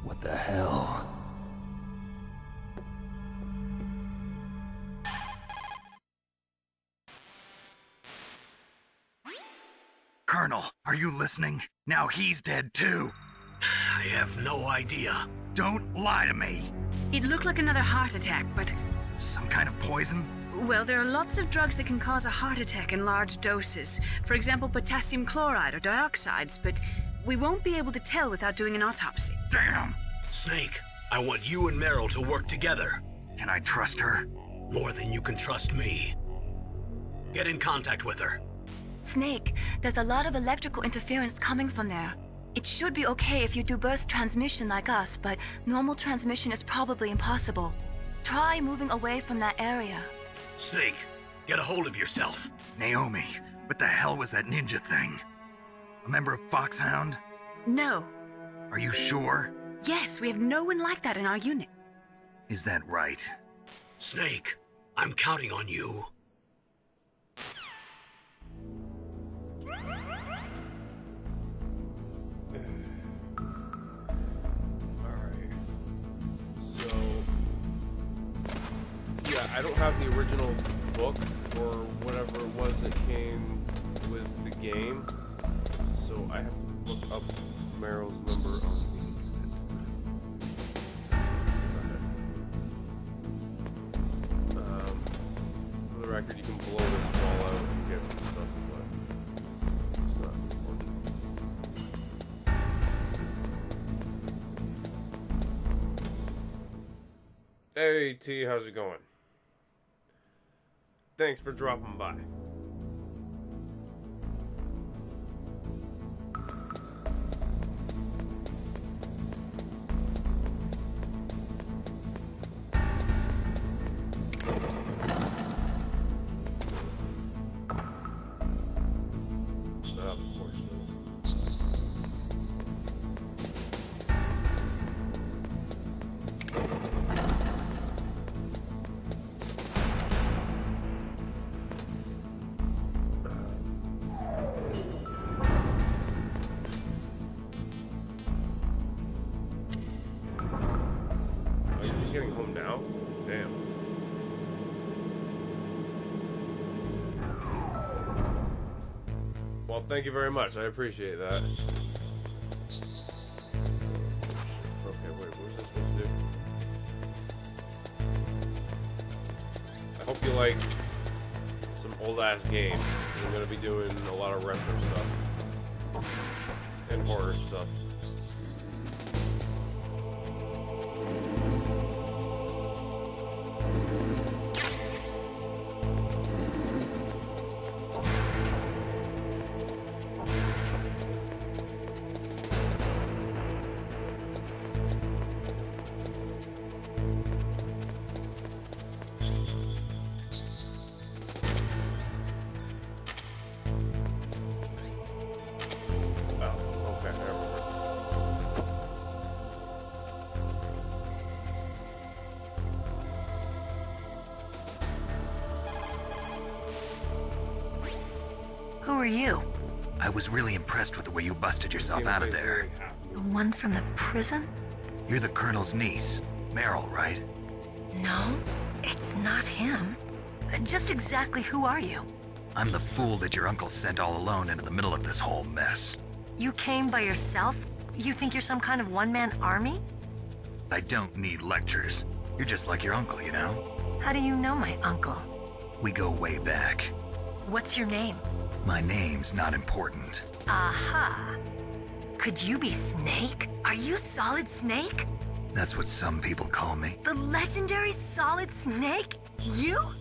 What the hell? Colonel, are you listening? Now he's dead too. I have no idea. Don't lie to me. It looked like another heart attack, but... Some kind of poison? Well, there are lots of drugs that can cause a heart attack in large doses. For example, potassium chloride or dioxides, but we won't be able to tell without doing an autopsy. Damn! Snake, I want you and Meryl to work together. Can I trust her? More than you can trust me. Get in contact with her. Snake, there's a lot of electrical interference coming from there. It should be okay if you do burst transmission like us, but normal transmission is probably impossible. Try moving away from that area. Snake, get a hold of yourself. Naomi, what the hell was that ninja thing? A member of Foxhound? No. Are you sure? Yes, we have no one like that in our unit. Is that right? Snake, I'm counting on you. Yeah, I don't have the original book or whatever it was that came with the game, so I have to look up Meryl's number on the internet. For the record, you can blow this ball out and get some stuff, but it's not important. Hey T, how's it going? Thanks for dropping by. Getting home now? Damn. Well, thank you very much. I appreciate that. Okay, wait, what was this supposed to do? I hope you like some old-ass games. I'm gonna be doing a lot of retro stuff. And horror stuff. Who are you? I was really impressed with the way you busted yourself out of there. The one from the prison? You're the Colonel's niece, Meryl, right? No, it's not him. Just exactly who are you? I'm the fool that your uncle sent all alone into the middle of this whole mess. You came by yourself? You think you're some kind of one-man army? I don't need lectures. You're just like your uncle, you know? How do you know my uncle? We go way back. What's your name? My name's not important. Aha. Could you be Snake? Are you Solid Snake? That's what some people call me. The legendary Solid Snake? You?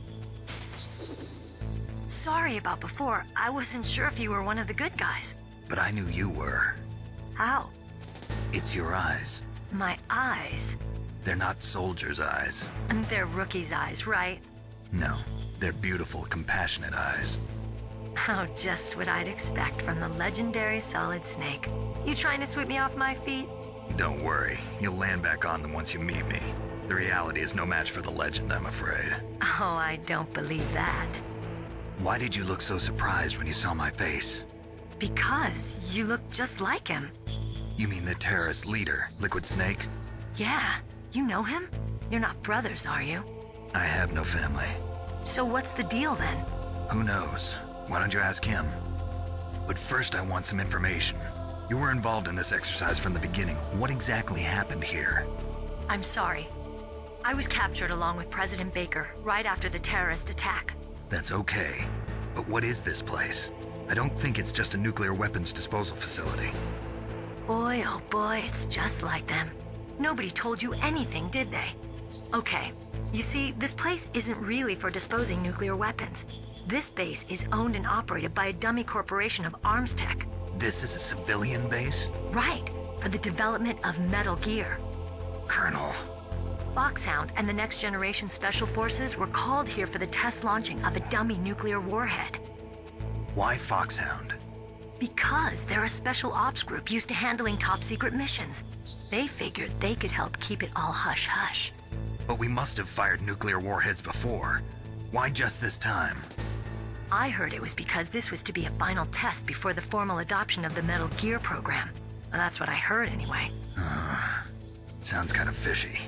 Sorry about before. I wasn't sure if you were one of the good guys. But I knew you were. How? It's your eyes. My eyes? They're not soldiers' eyes. They're rookie's eyes, right? No, they're beautiful, compassionate eyes. Oh, just what I'd expect from the legendary Solid Snake. You trying to sweep me off my feet? Don't worry, you'll land back on them once you meet me. The reality is no match for the legend, I'm afraid. Oh, I don't believe that. Why did you look so surprised when you saw my face? Because you look just like him. You mean the terrorist leader, Liquid Snake? Yeah, you know him? You're not brothers, are you? I have no family. So what's the deal then? Who knows? Why don't you ask him? But first I want some information. You were involved in this exercise from the beginning. What exactly happened here? I'm sorry. I was captured along with President Baker right after the terrorist attack. That's okay. But what is this place? I don't think it's just a nuclear weapons disposal facility. Boy, oh boy, it's just like them. Nobody told you anything, did they? Okay, you see, this place isn't really for disposing nuclear weapons. This base is owned and operated by a dummy corporation of arms tech. This is a civilian base? Right, for the development of Metal Gear. Colonel. Foxhound and the Next Generation Special Forces were called here for the test launching of a dummy nuclear warhead. Why Foxhound? Because they're a special ops group used to handling top-secret missions. They figured they could help keep it all hush-hush. But we must have fired nuclear warheads before. Why just this time? I heard it was because this was to be a final test before the formal adoption of the Metal Gear program. Well, that's what I heard anyway. Sounds kind of fishy.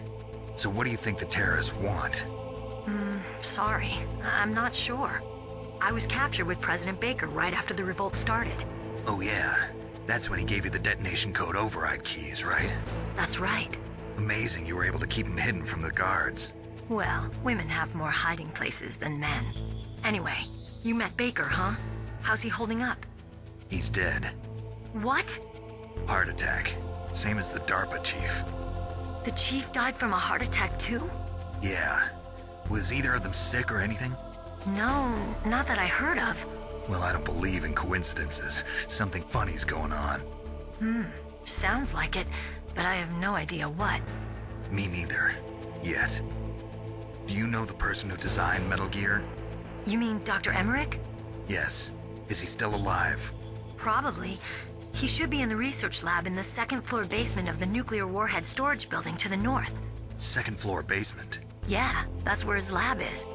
So what do you think the terrorists want? Sorry. I'm not sure. I was captured with President Baker right after the revolt started. Oh yeah, that's when he gave you the detonation code override keys, right? That's right. Amazing you were able to keep him hidden from the guards. Well, women have more hiding places than men. Anyway, you met Baker, huh? How's he holding up? He's dead. What? Heart attack. Same as the DARPA chief. The chief died from a heart attack too? Yeah. Was either of them sick or anything? No, not that I heard of. Well, I don't believe in coincidences. Something funny's going on. Sounds like it, but I have no idea what. Me neither. Yet. Do you know the person who designed Metal Gear? You mean Dr. Emmerich? Yes. Is he still alive? Probably. He should be in the research lab in the second-floor basement of the nuclear warhead storage building to the north. Second-floor basement? Yeah, that's where his lab is.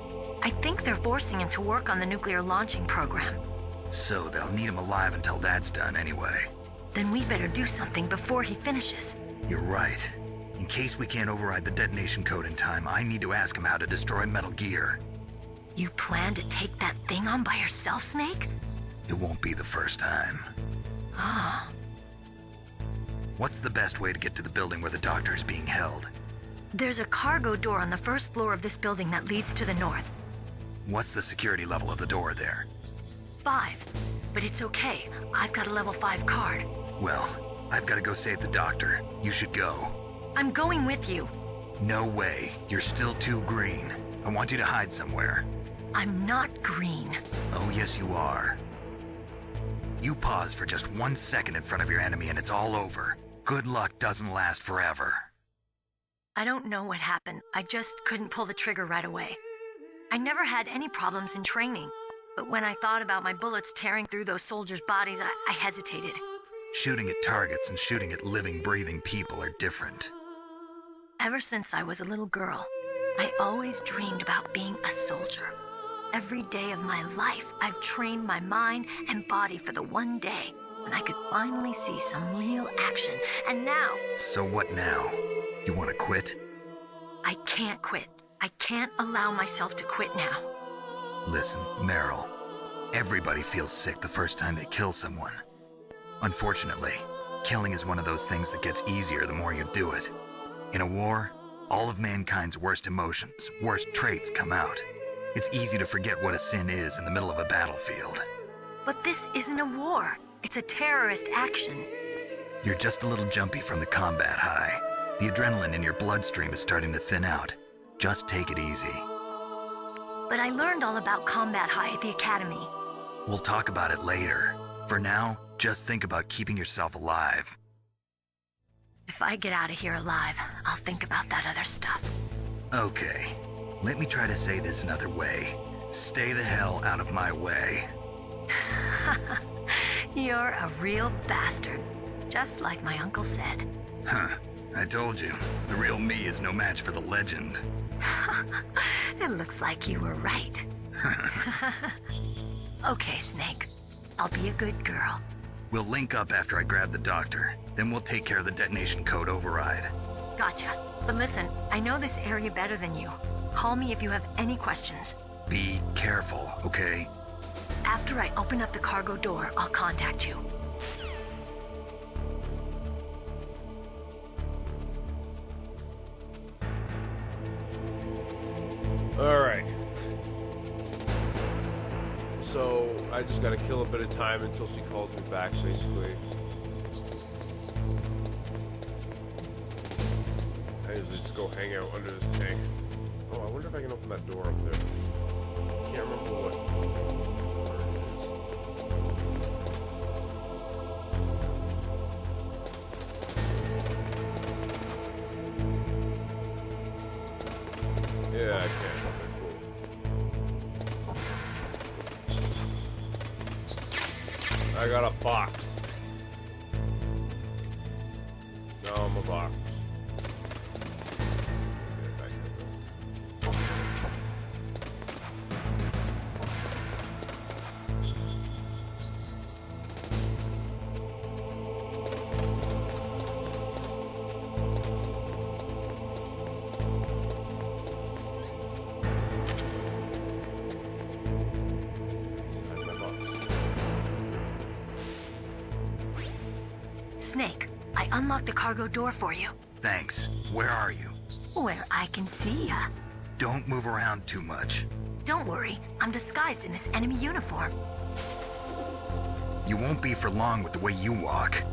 I think they're forcing him to work on the nuclear launching program. So they'll need him alive until that's done anyway. Then we better do something before he finishes. You're right. In case we can't override the detonation code in time, I need to ask him how to destroy Metal Gear. You plan to take that thing on by yourself, Snake? It won't be the first time. Ah. What's the best way to get to the building where the doctor is being held? There's a cargo door on the first floor of this building that leads to the north. What's the security level of the door there? 5. But it's okay. I've got a level 5 card. Well, I've got to go save the doctor. You should go. I'm going with you. No way. You're still too green. I want you to hide somewhere. I'm not green. Oh, yes, you are. You pause for just 1 second in front of your enemy and it's all over. Good luck doesn't last forever. I don't know what happened. I just couldn't pull the trigger right away. I never had any problems in training, but when I thought about my bullets tearing through those soldiers' bodies, I hesitated. Shooting at targets and shooting at living, breathing people are different. Ever since I was a little girl, I always dreamed about being a soldier. Every day of my life, I've trained my mind and body for the one day when I could finally see some real action, and now... So what now? You want to quit? I can't quit. I can't allow myself to quit now. Listen, Meryl. Everybody feels sick the first time they kill someone. Unfortunately, killing is one of those things that gets easier the more you do it. In a war, all of mankind's worst emotions, worst traits come out. It's easy to forget what a sin is in the middle of a battlefield. But this isn't a war. It's a terrorist action. You're just a little jumpy from the combat high. The adrenaline in your bloodstream is starting to thin out. Just take it easy. But I learned all about combat high at the academy. We'll talk about it later. For now, just think about keeping yourself alive. If I get out of here alive, I'll think about that other stuff. Okay. Let me try to say this another way. Stay the hell out of my way. You're a real bastard, just like my uncle said. Huh. I told you, the real me is no match for the legend. It looks like you were right. Okay, Snake. I'll be a good girl. We'll link up after I grab the doctor. Then we'll take care of the detonation code override. Gotcha. But listen, I know this area better than you. Call me if you have any questions. Be careful, okay? After I open up the cargo door, I'll contact you. Alright. So, I just gotta kill a bit of time until she calls me back, basically. I usually just go hang out under this tank. Oh, I wonder if I can open that door up there. Can't remember what it is. Yeah, I can. I got a box. No, I'm a box. Snake, I unlocked the cargo door for you. Thanks. Where are you? Where I can see ya. Don't move around too much. Don't worry, I'm disguised in this enemy uniform. You won't be for long with the way you walk.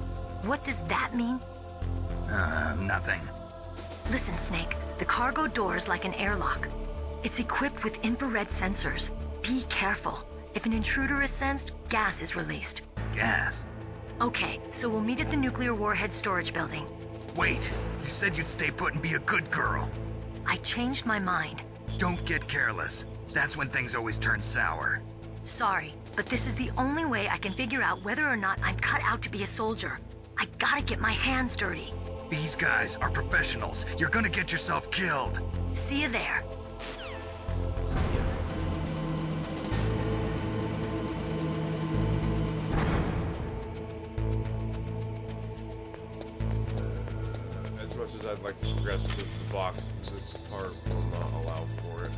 What does that mean? Nothing. Listen, Snake, the cargo door is like an airlock. It's equipped with infrared sensors. Be careful. If an intruder is sensed, gas is released. Gas? Okay, so we'll meet at the nuclear warhead storage building. Wait, you said you'd stay put and be a good girl. I changed my mind. Don't get careless. That's when things always turn sour. Sorry, but this is the only way I can figure out whether or not I'm cut out to be a soldier. I gotta get my hands dirty. These guys are professionals. You're gonna get yourself killed. See you there. As much as I'd like to progress with the box, this part will not allow for it.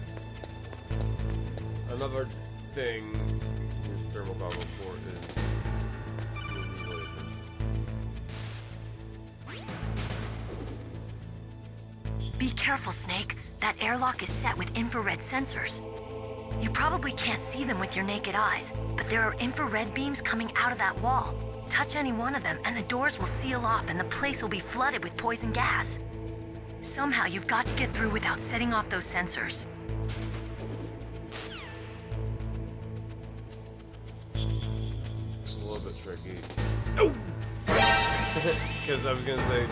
Another thing with thermal goggle port is Be careful, Snake. That airlock is set with infrared sensors. You probably can't see them with your naked eyes, but there are infrared beams coming out of that wall. Touch any one of them and the doors will seal off and the place will be flooded with poison gas. Somehow you've got to get through without setting off those sensors. it's a little bit tricky. Oh! Because I was going to say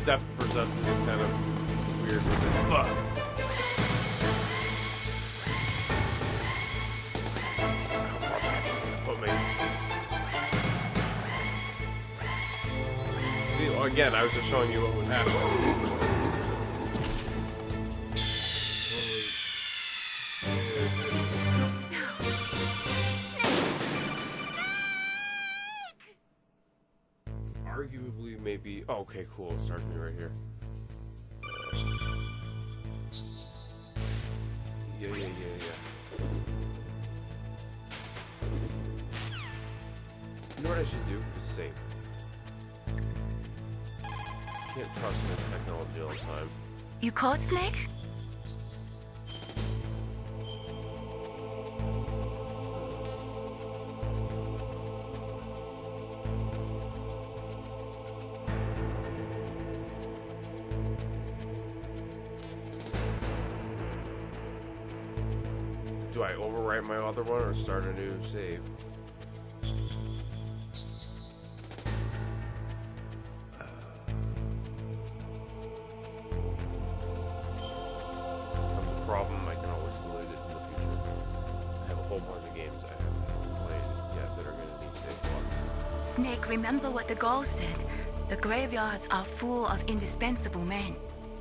depth perception is kind of weird with it. Fuck! Put me. See, well, again, I was just showing you what would happen. Arguably, maybe. Oh, okay, cool. It starts me right here. Yeah. You know what I should do? Is save. Can't trust my technology all the time. You caught Snake? Do I overwrite my other one or start a new save? Becomes a problem, I can always delete it in the future. I have a whole bunch of games I haven't played yet. Snake, remember what the Gaul said. The graveyards are full of indispensable men.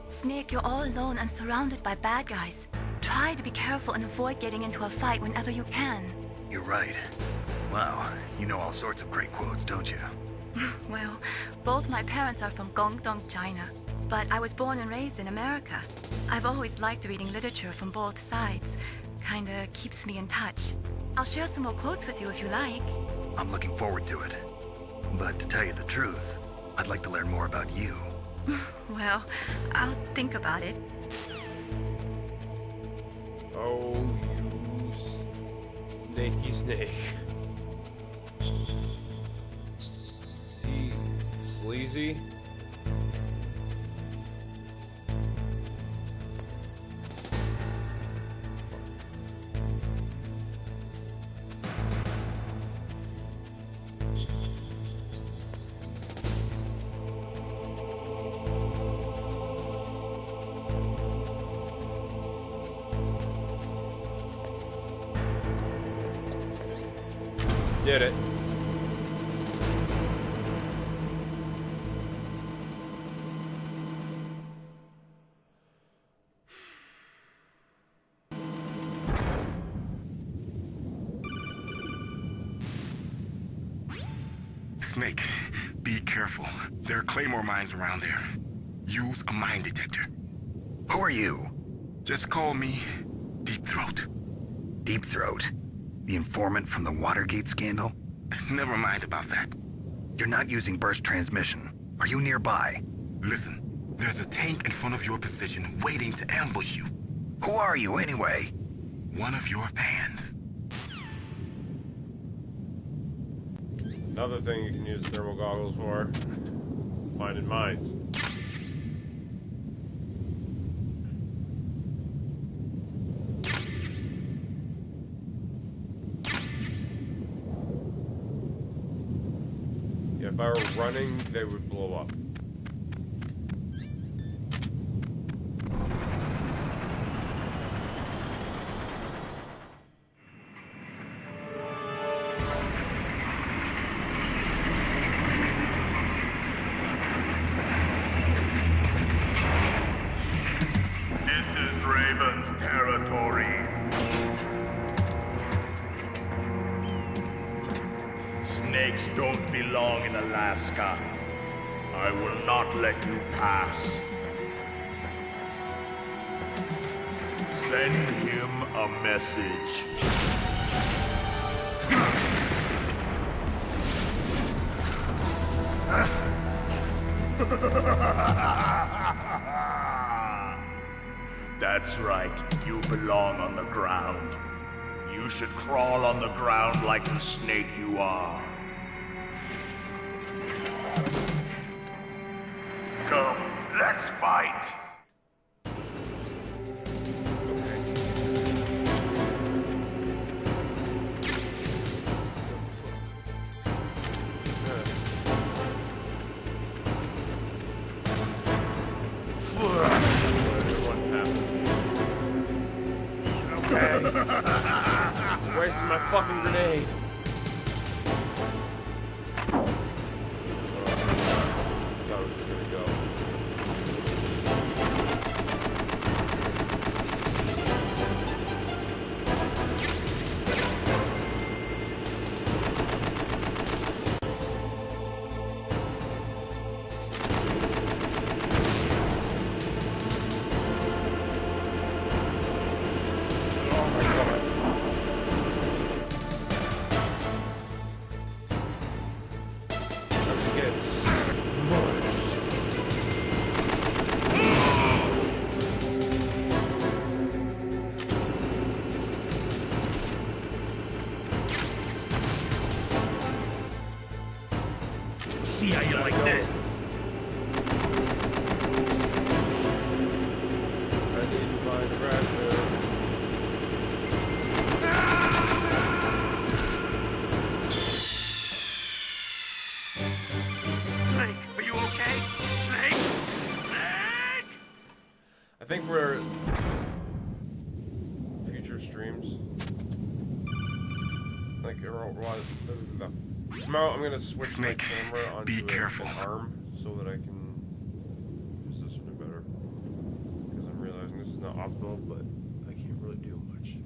Snake, you're all alone and surrounded by bad guys. Try to be careful and avoid getting into a fight whenever you can. You're right. Wow, you know all sorts of great quotes, don't you? Well, both my parents are from Guangdong, China. But I was born and raised in America. I've always liked reading literature from both sides. Kinda keeps me in touch. I'll share some more quotes with you if you like. I'm looking forward to it. But to tell you the truth, I'd like to learn more about you. Well, I'll think about it. Oh, you snaky snake. See, sleazy. Did it. Snake, be careful. There are claymore mines around there. Use a mine detector. Who are you? Just call me Deep Throat. Deep Throat? The informant from the Watergate scandal? Never mind about that. You're not using burst transmission. Are you nearby? Listen, there's a tank in front of your position waiting to ambush you. Who are you, anyway? One of your fans. Another thing you can use thermal goggles for. Finding mines. If I were running, they would blow up. This is Raven's territory. Snakes don't belong in Alaska. I will not let you pass. Send him a message. That's right, you belong on the ground. You should crawl on the ground like the snake you are. Come, let's fight. Where's my fucking grenade? Thought it was gonna go. See how you like this. I need to find a raptor. Snake, are you okay? Snake? Snake? I think for future streams, like Tomorrow I'm gonna switch Snake, my camera onto be careful. an arm so that I can position it better. Because I'm realizing this is not optimal, but I can't really do much.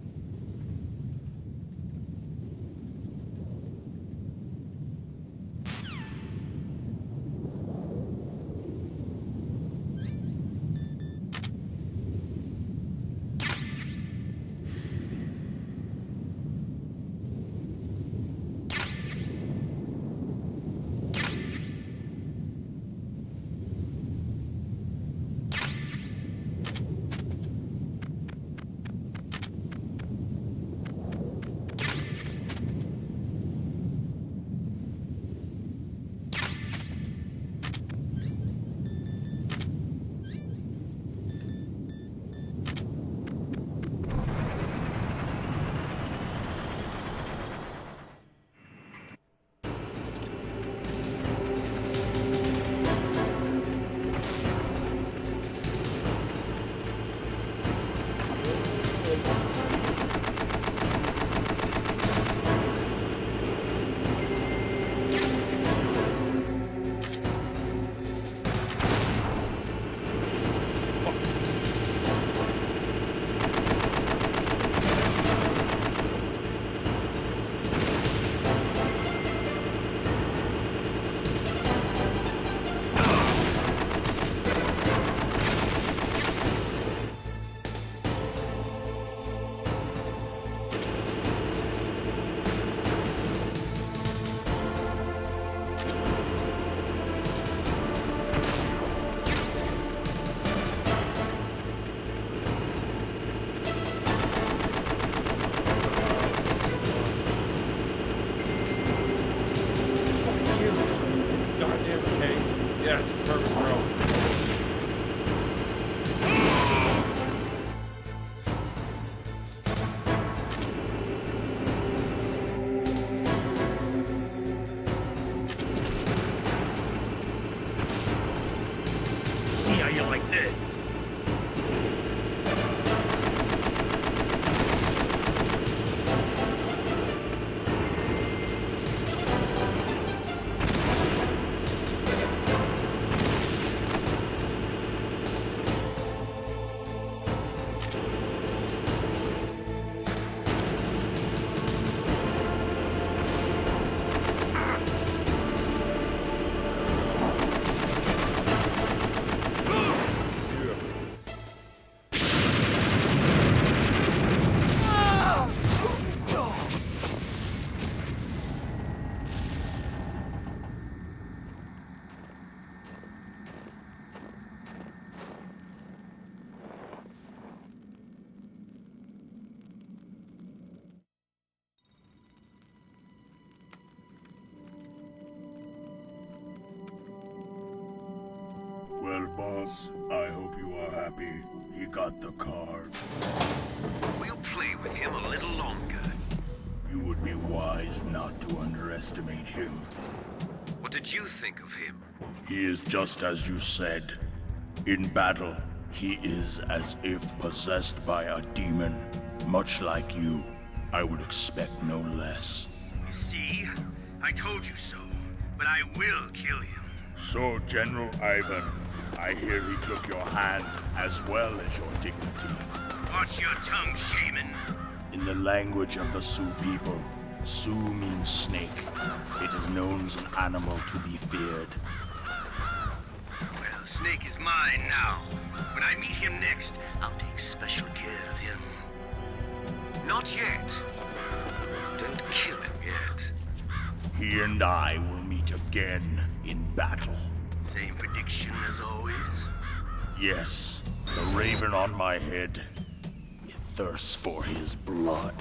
Well, boss, I hope you are happy. He got the card. We'll play with him a little longer. You would be wise not to underestimate him. What did you think of him? He is just as you said. In battle, he is as if possessed by a demon. Much like you, I would expect no less. See? I told you so. But I will kill him. So, General Ivan, I hear he took your hand as well as your dignity. Watch your tongue, shaman. In the language of the Sioux people, Sioux means snake. It is known as an animal to be feared. Well, Snake is mine now. When I meet him next, I'll take special care of him. Not yet. Don't kill him yet. He and I will meet again in battle. Same prediction as always? Yes, the raven on my head. It thirsts for his blood.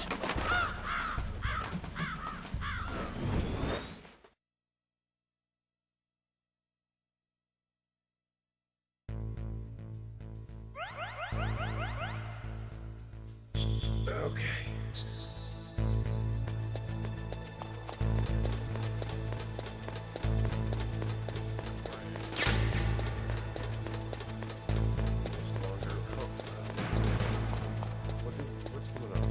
Okay. What's going on?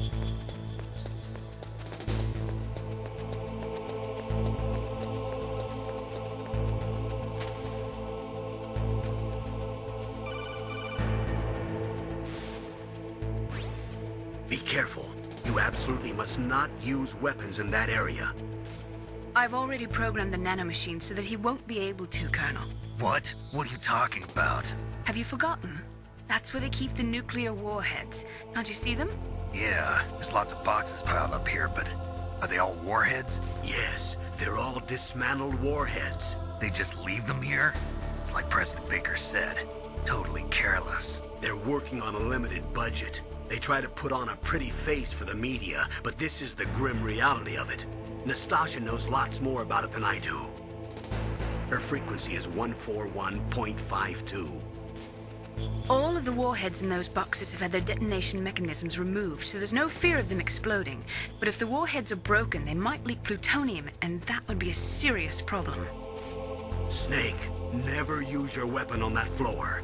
careful. You absolutely must not use weapons in that area. I've already programmed the nanomachine so that he won't be able to, Colonel. What? What are you talking about? Have you forgotten? That's where they keep the nuclear warheads. Can't you see them? Yeah, there's lots of boxes piled up here, but are they all warheads? Yes, they're all dismantled warheads. They just leave them here? It's like President Baker said. Totally careless. They're working on a limited budget. They try to put on a pretty face for the media, but this is the grim reality of it. Nastasha knows lots more about it than I do. Her frequency is 141.52. All of the warheads in those boxes have had their detonation mechanisms removed, so there's no fear of them exploding. But if the warheads are broken, they might leak plutonium, and that would be a serious problem. Snake, never use your weapon on that floor.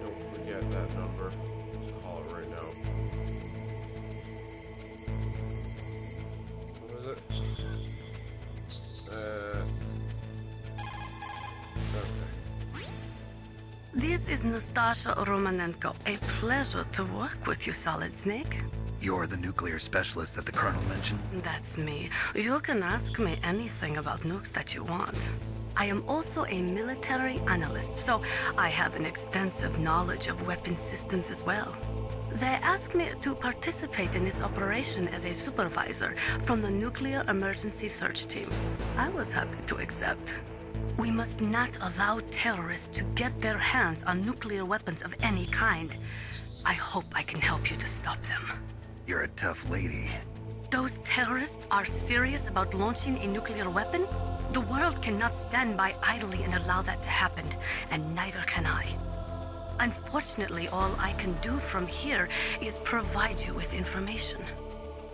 Don't forget that number. Just call it right now. What was it? Okay. This is Nastasha Romanenko. A pleasure to work with you, Solid Snake. You're the nuclear specialist that the Colonel mentioned? That's me. You can ask me anything about nukes that you want. I am also a military analyst, so I have an extensive knowledge of weapon systems as well. They asked me to participate in this operation as a supervisor from the Nuclear Emergency Search Team. I was happy to accept. We must not allow terrorists to get their hands on nuclear weapons of any kind. I hope I can help you to stop them. You're a tough lady. Those terrorists are serious about launching a nuclear weapon? The world cannot stand by idly and allow that to happen, and neither can I. Unfortunately, all I can do from here is provide you with information.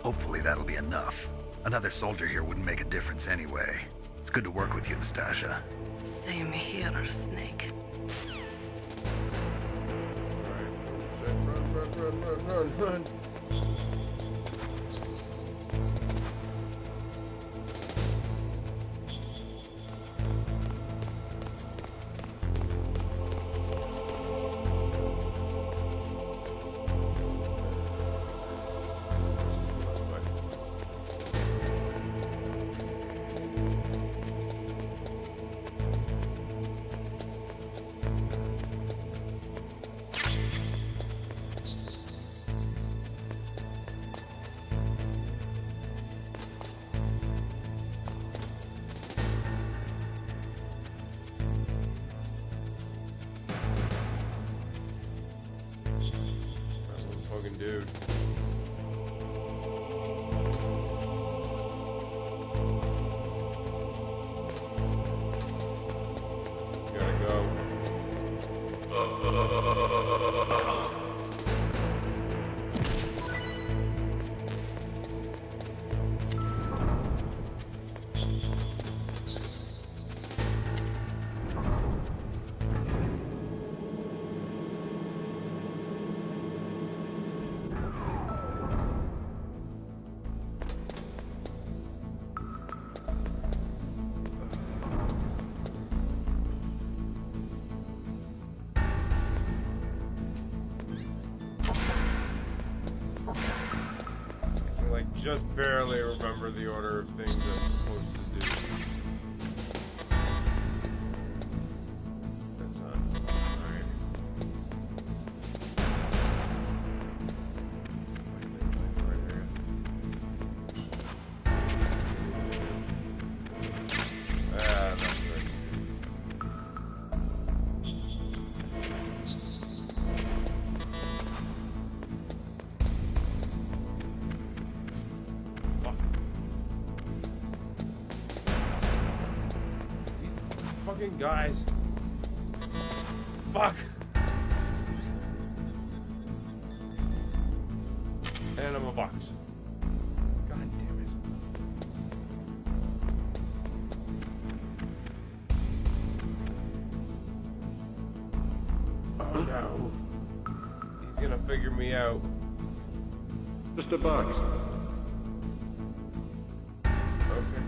Hopefully that'll be enough. Another soldier here wouldn't make a difference anyway. It's good to work with you, Nastasha. Same here, Snake. Run. Dude. Gotta go. Just barely remember the order of things I'm supposed to do. That's not alright. That's it. Fucking guys. Fuck. And I'm a box. God damn it. Oh no. He's gonna figure me out. Just a box. Okay.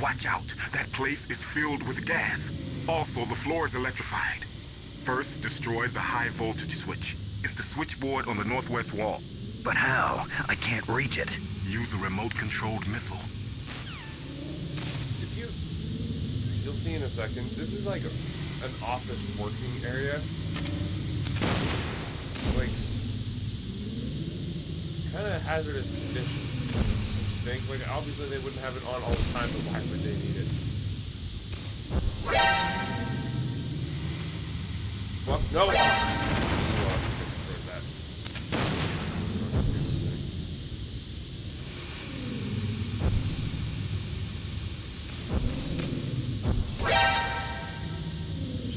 Watch out. That place is filled with gas. Also, the floor is electrified. First, destroy the high voltage switch. It's the switchboard on the northwest wall. But how? I can't reach it. Use a remote-controlled missile. You'll see in a second, this is like an office working area. Like, kind of hazardous conditions. I think, like, obviously they wouldn't have it on all the time, but why would they need it? Well, no!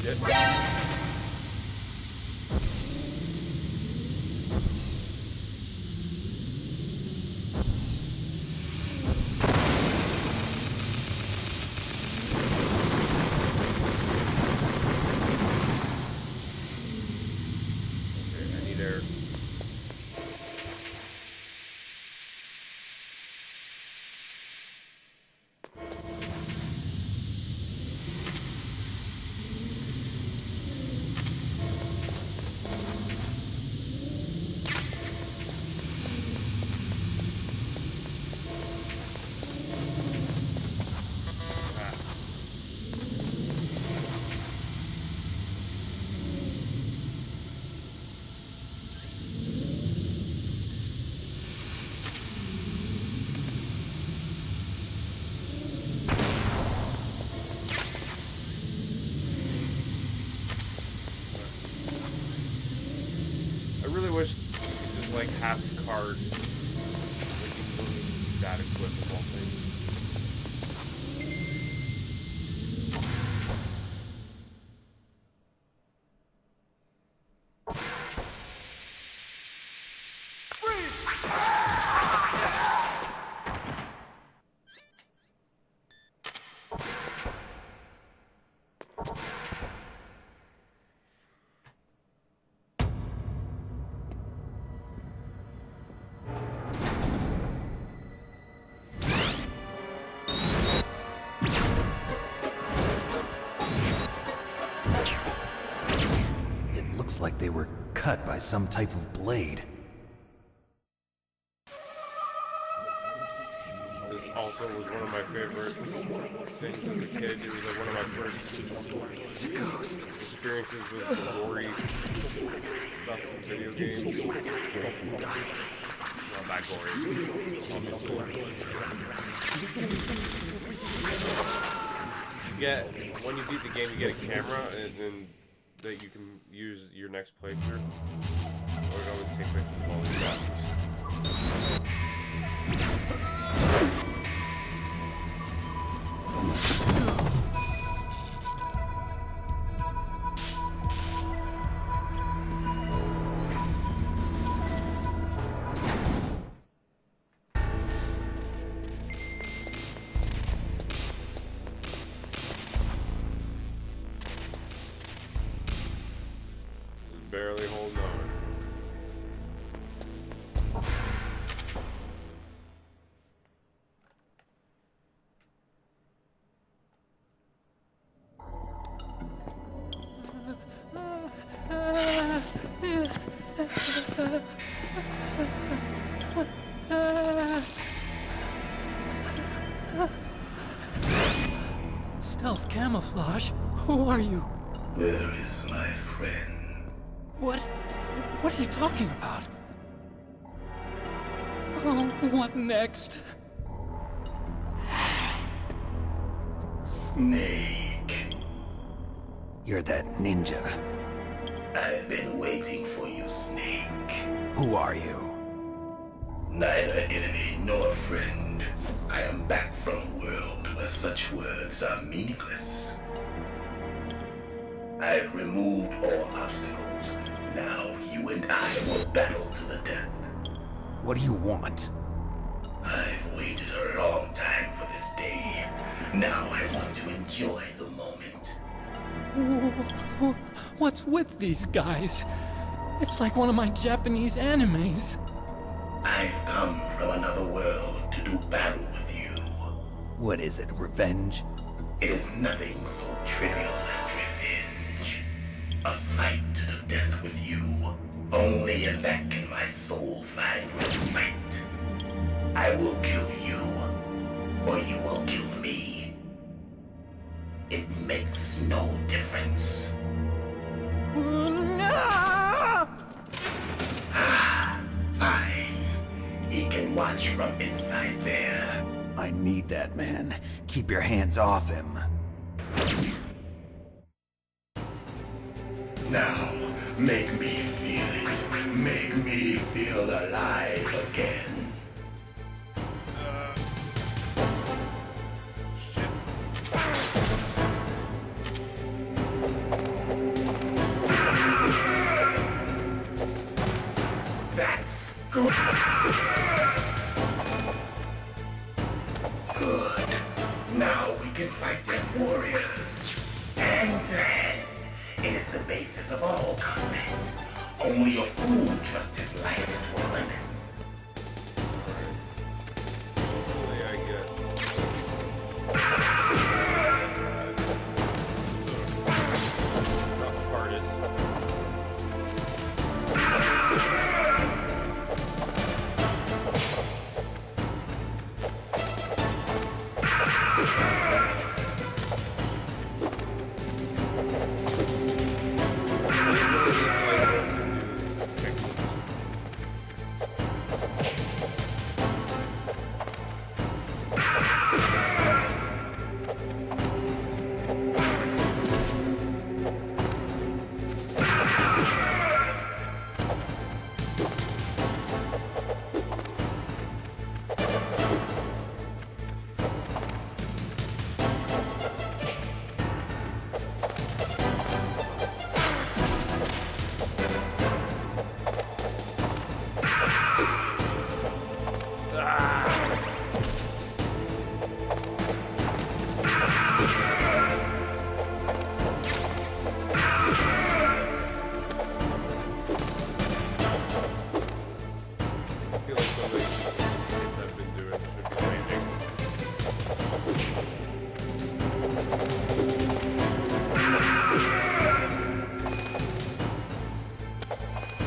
Shit. Wish you could just like have the card with that equipable thing. Like they were cut by some type of blade. This also was one of my favorite things as a kid. It was like one of my first experiences with gory stuff in video games. Not that gory, obviously. When you beat the game, you get a camera, and that you can use your next playthrough, or it always take pictures while barely holding on. Stealth camouflage? Who are you? Where is my friend? What are you talking about? Oh, what next? Snake. You're that ninja. I've been waiting for you, Snake. Who are you? Neither enemy nor friend. I am back from a world where such words are meaningless. I've removed all obstacles. Now you and I will battle to the death. What do you want? I've waited a long time for this day. Now I want to enjoy the moment. What's with these guys? It's like one of my Japanese animes. I've come from another world to do battle with you. What is it, revenge? It is nothing so trivial as revenge. A fight to the death with you. Only in that can my soul find respite. I will kill you, or you will kill me. It makes no difference. Fine. He can watch from inside there. I need that man. Keep your hands off him. Now, make me feel it. Make me feel alive again. That's good. Good. Now we can fight as warriors. Hand to hand. It is the basis of all combat. Only a fool trusts his life to a weapon.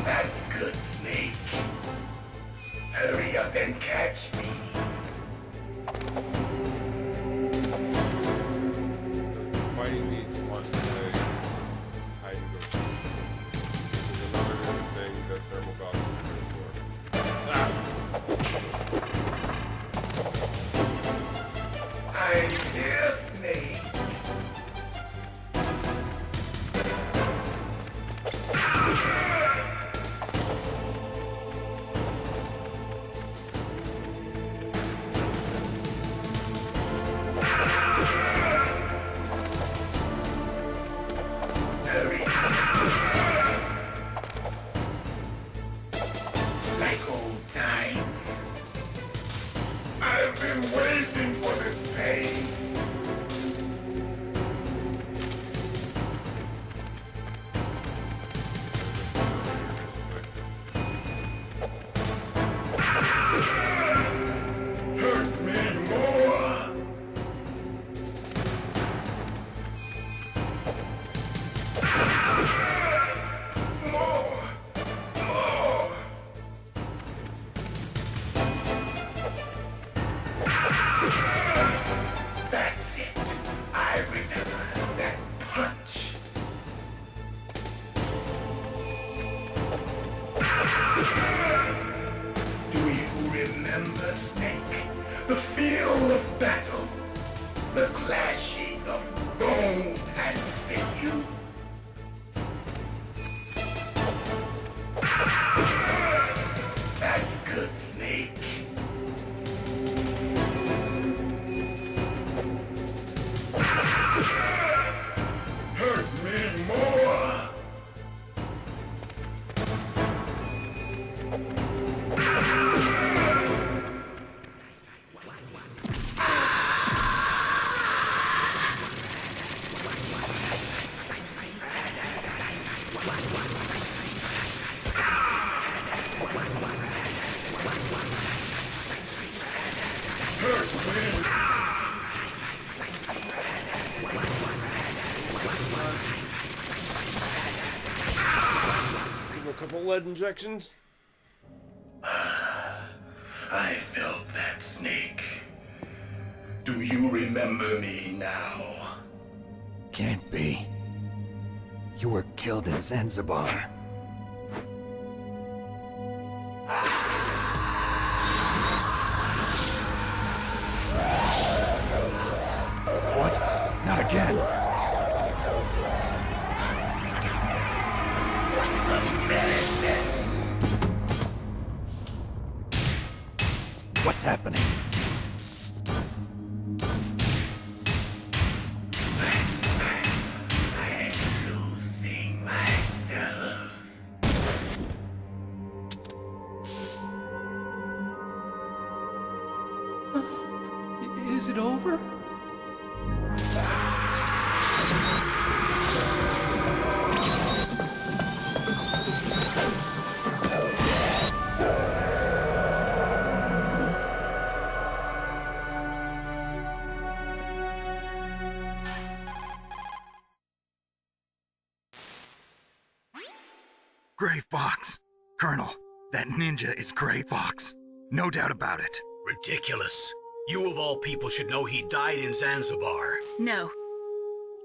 That's good, Snake. Hurry up and catch me. Fighting these one today. Hide and go. There's another thing, the thermal goggles. I'm here, Snake. Hurry. Like old times. I've been waiting for this pain. Hurt me more. More. More. lead injections. I felt that, Snake. Do you remember me now? Can't be. You were killed in Zanzibar. What? Not again. What's happening? I'm losing myself. Is it over? Gray Fox. Colonel, that ninja is Gray Fox. No doubt about it. Ridiculous. You of all people should know he died in Zanzibar. No.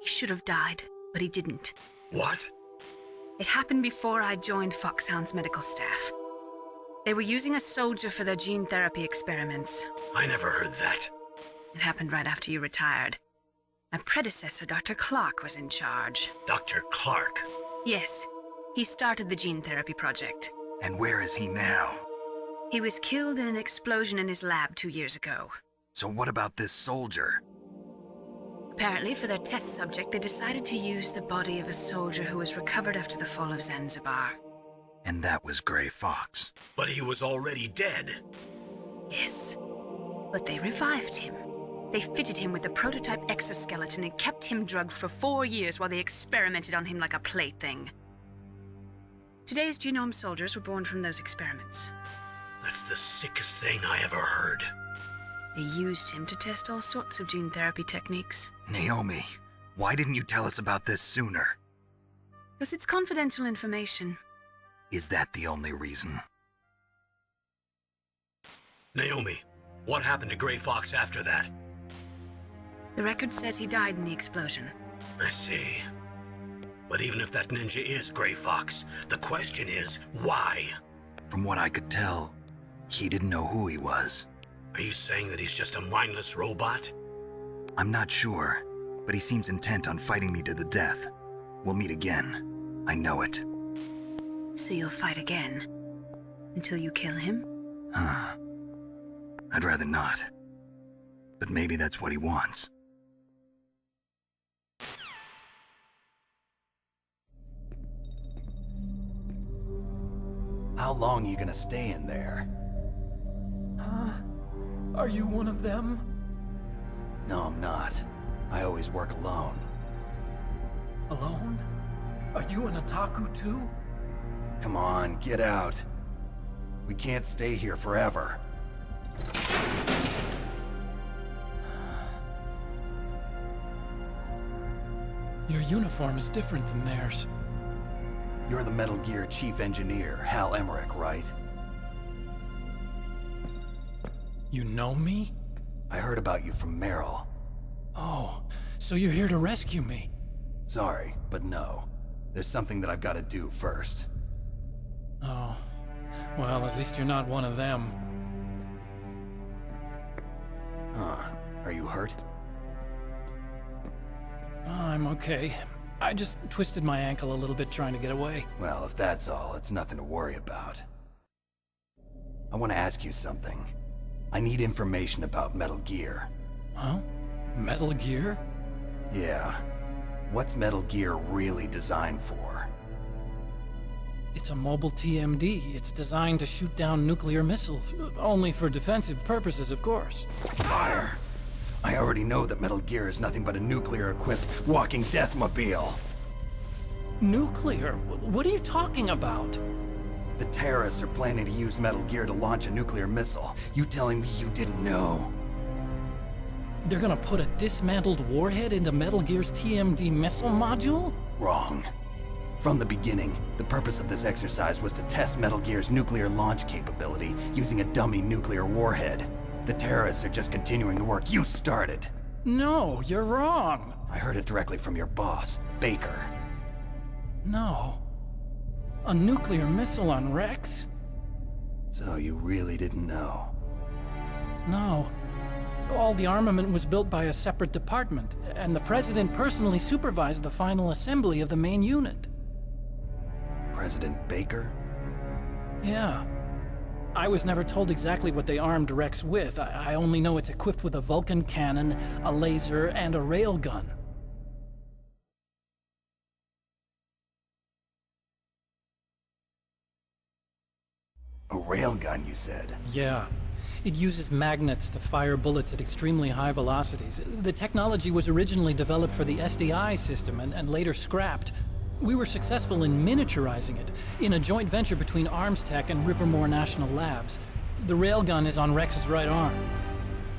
He should have died, but he didn't. What? It happened before I joined Foxhound's medical staff. They were using a soldier for their gene therapy experiments. I never heard that. It happened right after you retired. My predecessor, Dr. Clark, was in charge. Dr. Clark? Yes. He started the gene therapy project. And where is he now? He was killed in an explosion in his lab 2 years ago. So what about this soldier? Apparently, for their test subject, they decided to use the body of a soldier who was recovered after the fall of Zanzibar. And that was Gray Fox. But he was already dead. Yes. But they revived him. They fitted him with a prototype exoskeleton and kept him drugged for 4 years while they experimented on him like a plaything. Today's genome soldiers were born from those experiments. That's the sickest thing I ever heard. They used him to test all sorts of gene therapy techniques. Naomi, why didn't you tell us about this sooner? Because it's confidential information. Is that the only reason? Naomi, what happened to Gray Fox after that? The record says he died in the explosion. I see. But even if that ninja is Gray Fox, the question is, why? From what I could tell, he didn't know who he was. Are you saying that he's just a mindless robot? I'm not sure, but he seems intent on fighting me to the death. We'll meet again. I know it. So you'll fight again? Until you kill him? I'd rather not. But maybe that's what he wants. How long are you gonna stay in there? Huh? Are you one of them? No, I'm not. I always work alone. Alone? Are you an otaku too? Come on, get out. We can't stay here forever. Your uniform is different than theirs. You're the Metal Gear Chief Engineer, Hal Emmerich, right? You know me? I heard about you from Meryl. Oh, so you're here to rescue me? Sorry, but no. There's something that I've got to do first. Oh, well, at least you're not one of them. Huh. Are you hurt? I'm okay. I just twisted my ankle a little bit trying to get away. Well, if that's all, it's nothing to worry about. I want to ask you something. I need information about Metal Gear. Huh? Metal Gear? Yeah. What's Metal Gear really designed for? It's a mobile TMD. It's designed to shoot down nuclear missiles. Only for defensive purposes, of course. Fire! I already know that Metal Gear is nothing but a nuclear-equipped walking deathmobile. Nuclear? What are you talking about? The terrorists are planning to use Metal Gear to launch a nuclear missile. You telling me you didn't know? They're gonna put a dismantled warhead into Metal Gear's TMD missile module? Wrong. From the beginning, the purpose of this exercise was to test Metal Gear's nuclear launch capability using a dummy nuclear warhead. The terrorists are just continuing the work you started. No, you're wrong. I heard it directly from your boss, Baker. No. A nuclear missile on Rex? So you really didn't know? No. All the armament was built by a separate department, and the President personally supervised the final assembly of the main unit. President Baker? Yeah. I was never told exactly what they armed Rex with. I only know it's equipped with a Vulcan cannon, a laser, and a railgun. A railgun, you said? Yeah. It uses magnets to fire bullets at extremely high velocities. The technology was originally developed for the SDI system and later scrapped. We were successful in miniaturizing it, in a joint venture between Arms Tech and Rivermore National Labs. The railgun is on Rex's right arm.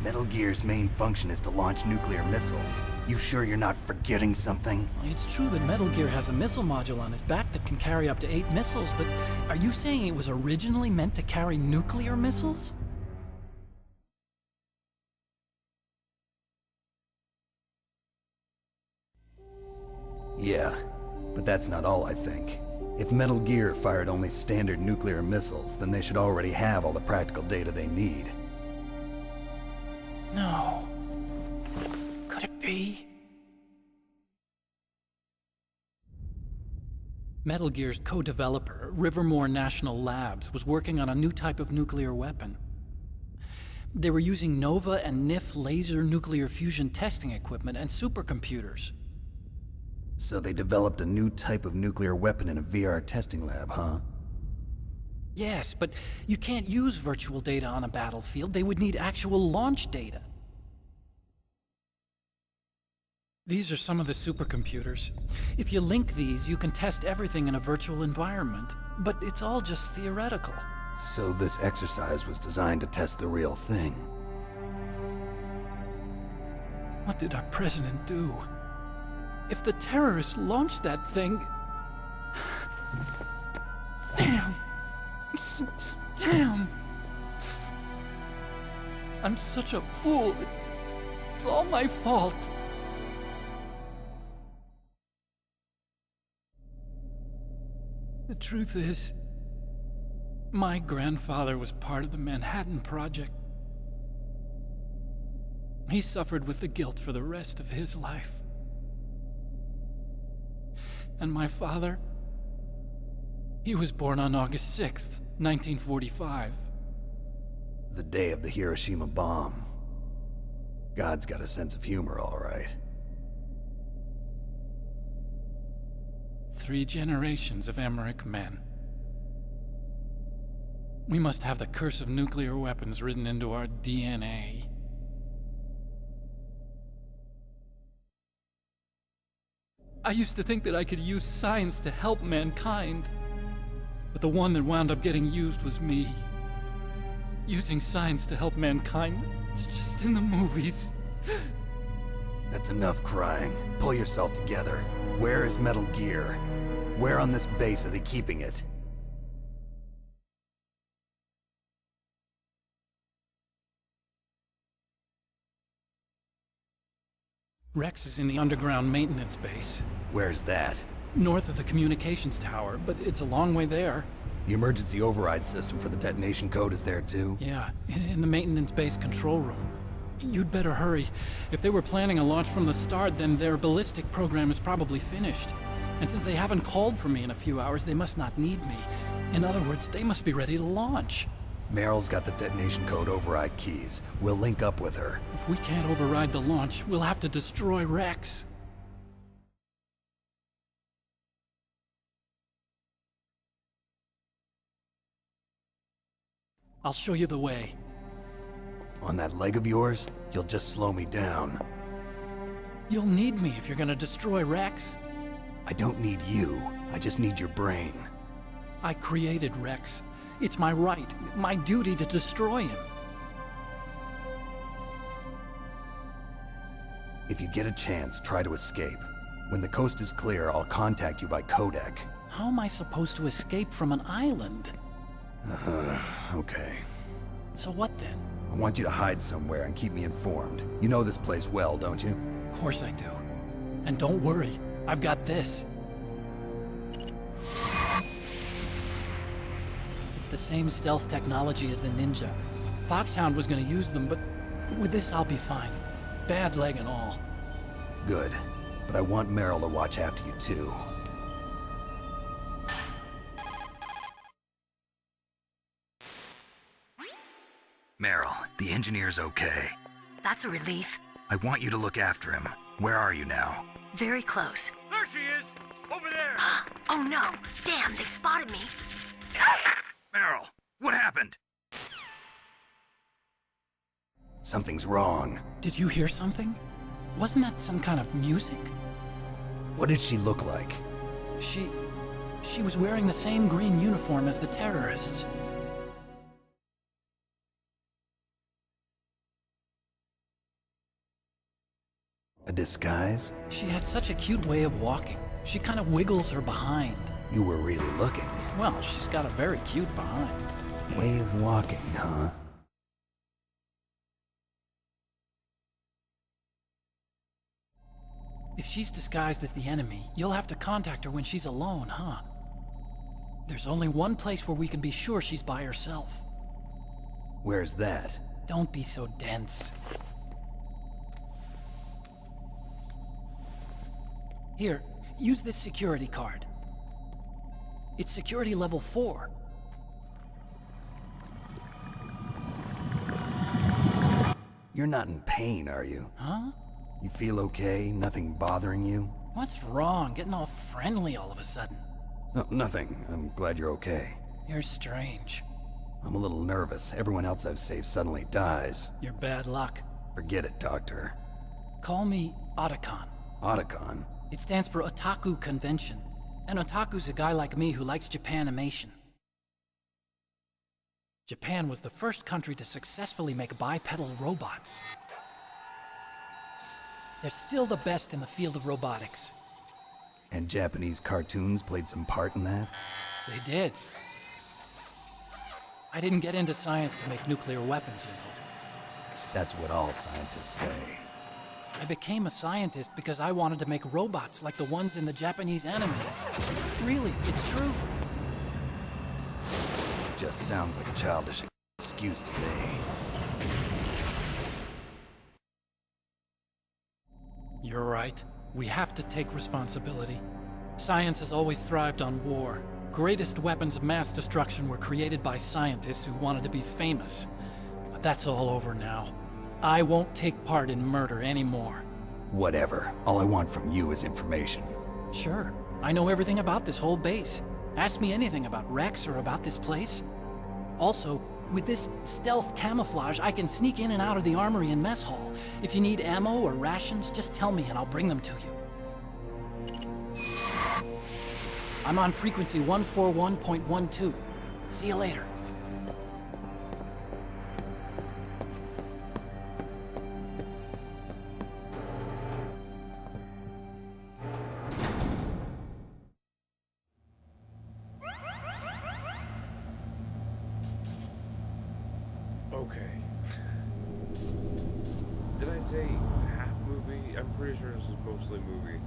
Metal Gear's main function is to launch nuclear missiles. You sure you're not forgetting something? It's true that Metal Gear has a missile module on his back that can carry up to 8 missiles, but are you saying it was originally meant to carry nuclear missiles? Yeah, but that's not all I think. If Metal Gear fired only standard nuclear missiles, then they should already have all the practical data they need. No. Could it be? Metal Gear's co-developer, Rivermore National Labs, was working on a new type of nuclear weapon. They were using NOVA and NIF laser nuclear fusion testing equipment and supercomputers. So they developed a new type of nuclear weapon in a VR testing lab, huh? Yes, but you can't use virtual data on a battlefield. They would need actual launch data. These are some of the supercomputers. If you link these, you can test everything in a virtual environment. But it's all just theoretical. So this exercise was designed to test the real thing. What did our president do? If the terrorists launched that thing... Damn! Damn! I'm such a fool. It's all my fault. The truth is, my grandfather was part of the Manhattan Project. He suffered with the guilt for the rest of his life. And my father, he was born on August 6th, 1945. The day of the Hiroshima bomb. God's got a sense of humor, all right. 3 generations of Emmerich men. We must have the curse of nuclear weapons written into our DNA. I used to think that I could use science to help mankind, but the one that wound up getting used was me. Using science to help mankind, it's just in the movies. That's enough crying. Pull yourself together. Where is Metal Gear? Where on this base are they keeping it? Rex is in the underground maintenance base. Where's that? North of the communications tower, but it's a long way there. The emergency override system for the detonation code is there too? Yeah, in the maintenance base control room. You'd better hurry. If they were planning a launch from the start, then their ballistic program is probably finished. And since they haven't called for me in a few hours, they must not need me. In other words, they must be ready to launch. Meryl's got the detonation code override keys. We'll link up with her. If we can't override the launch, we'll have to destroy Rex. I'll show you the way. On that leg of yours, you'll just slow me down. You'll need me if you're gonna destroy Rex. I don't need you. I just need your brain. I created Rex. It's my right, my duty to destroy him. If you get a chance, try to escape. When the coast is clear, I'll contact you by codec. How am I supposed to escape from an island? Okay. So what then? I want you to hide somewhere and keep me informed. You know this place well, don't you? Of course I do. And don't worry, I've got this. It's the same stealth technology as the Ninja. Foxhound was gonna use them, but with this I'll be fine. Bad leg and all. Good. But I want Meryl to watch after you too. Meryl, the engineer's okay. That's a relief. I want you to look after him. Where are you now? Very close. There she is! Over there! Oh no! Damn, they've spotted me! Meryl, what happened? Something's wrong. Did you hear something? Wasn't that some kind of music? What did she look like? She was wearing the same green uniform as the terrorists. A disguise? She had such a cute way of walking. She kind of wiggles her behind. You were really looking. Well, she's got a very cute behind. Way of walking, huh? If she's disguised as the enemy, you'll have to contact her when she's alone, huh? There's only one place where we can be sure she's by herself. Where's that? Don't be so dense. Here, use this security card. It's security level 4. You're not in pain, are you? Huh? You feel okay? Nothing bothering you? What's wrong? Getting all friendly all of a sudden. No, nothing. I'm glad you're okay. You're strange. I'm a little nervous. Everyone else I've saved suddenly dies. You're bad luck. Forget it, Doctor. Call me Otacon. Otacon? It stands for Otaku Convention. An otaku's a guy like me who likes Japanimation. Japan was the first country to successfully make bipedal robots. They're still the best in the field of robotics. And Japanese cartoons played some part in that? They did. I didn't get into science to make nuclear weapons, you know. That's what all scientists say. I became a scientist because I wanted to make robots like the ones in the Japanese animes. Really, it's true. Just sounds like a childish excuse to me. You're right. We have to take responsibility. Science has always thrived on war. Greatest weapons of mass destruction were created by scientists who wanted to be famous. But that's all over now. I won't take part in murder anymore. Whatever. All I want from you is information. Sure. I know everything about this whole base. Ask me anything about Rex or about this place. Also, with this stealth camouflage, I can sneak in and out of the armory and mess hall. If you need ammo or rations, just tell me and I'll bring them to you. I'm on frequency 141.12. See you later. Okay. Did I say half movie? I'm pretty sure this is mostly movie.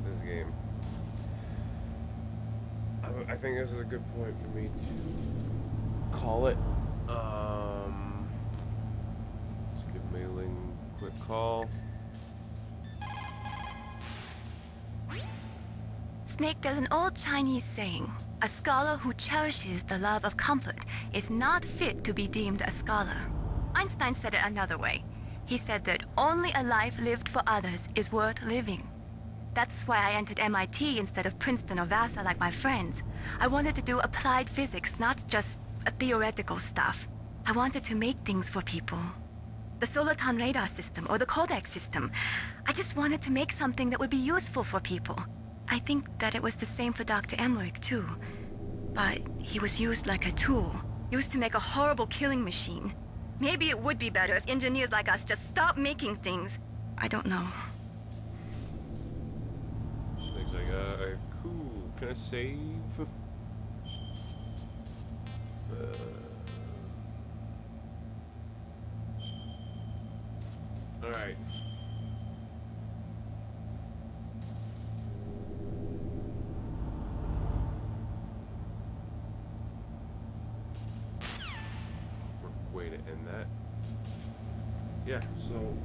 This game. I think this is a good point for me to call it. Let's give Mei-Ling a quick call. Snake, there's an old Chinese saying, a scholar who cherishes the love of comfort is not fit to be deemed a scholar. Einstein said it another way. He said that only a life lived for others is worth living. That's why I entered MIT instead of Princeton or Vassar like my friends. I wanted to do applied physics, not just theoretical stuff. I wanted to make things for people. The Soliton radar system or the Codex system. I just wanted to make something that would be useful for people. I think that it was the same for Dr. Emmerich too. But he was used like a tool, used to make a horrible killing machine. Maybe it would be better if engineers like us just stopped making things. I don't know. Snake's like, cool. Can I save? Alright. Way to end that. Yeah, so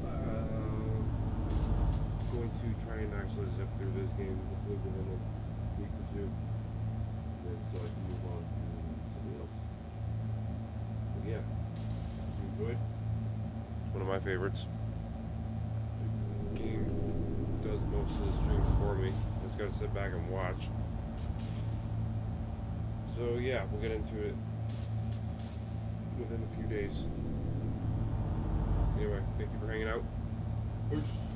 going to try and actually zip through this game hopefully within a week or two. And then so I can move on to something else. But yeah, you enjoyed? It's one of my favorites. The game does most of the streams for me. I just gotta sit back and watch. So yeah, we'll get into it within a few days. Anyway, thank you for hanging out. Peace.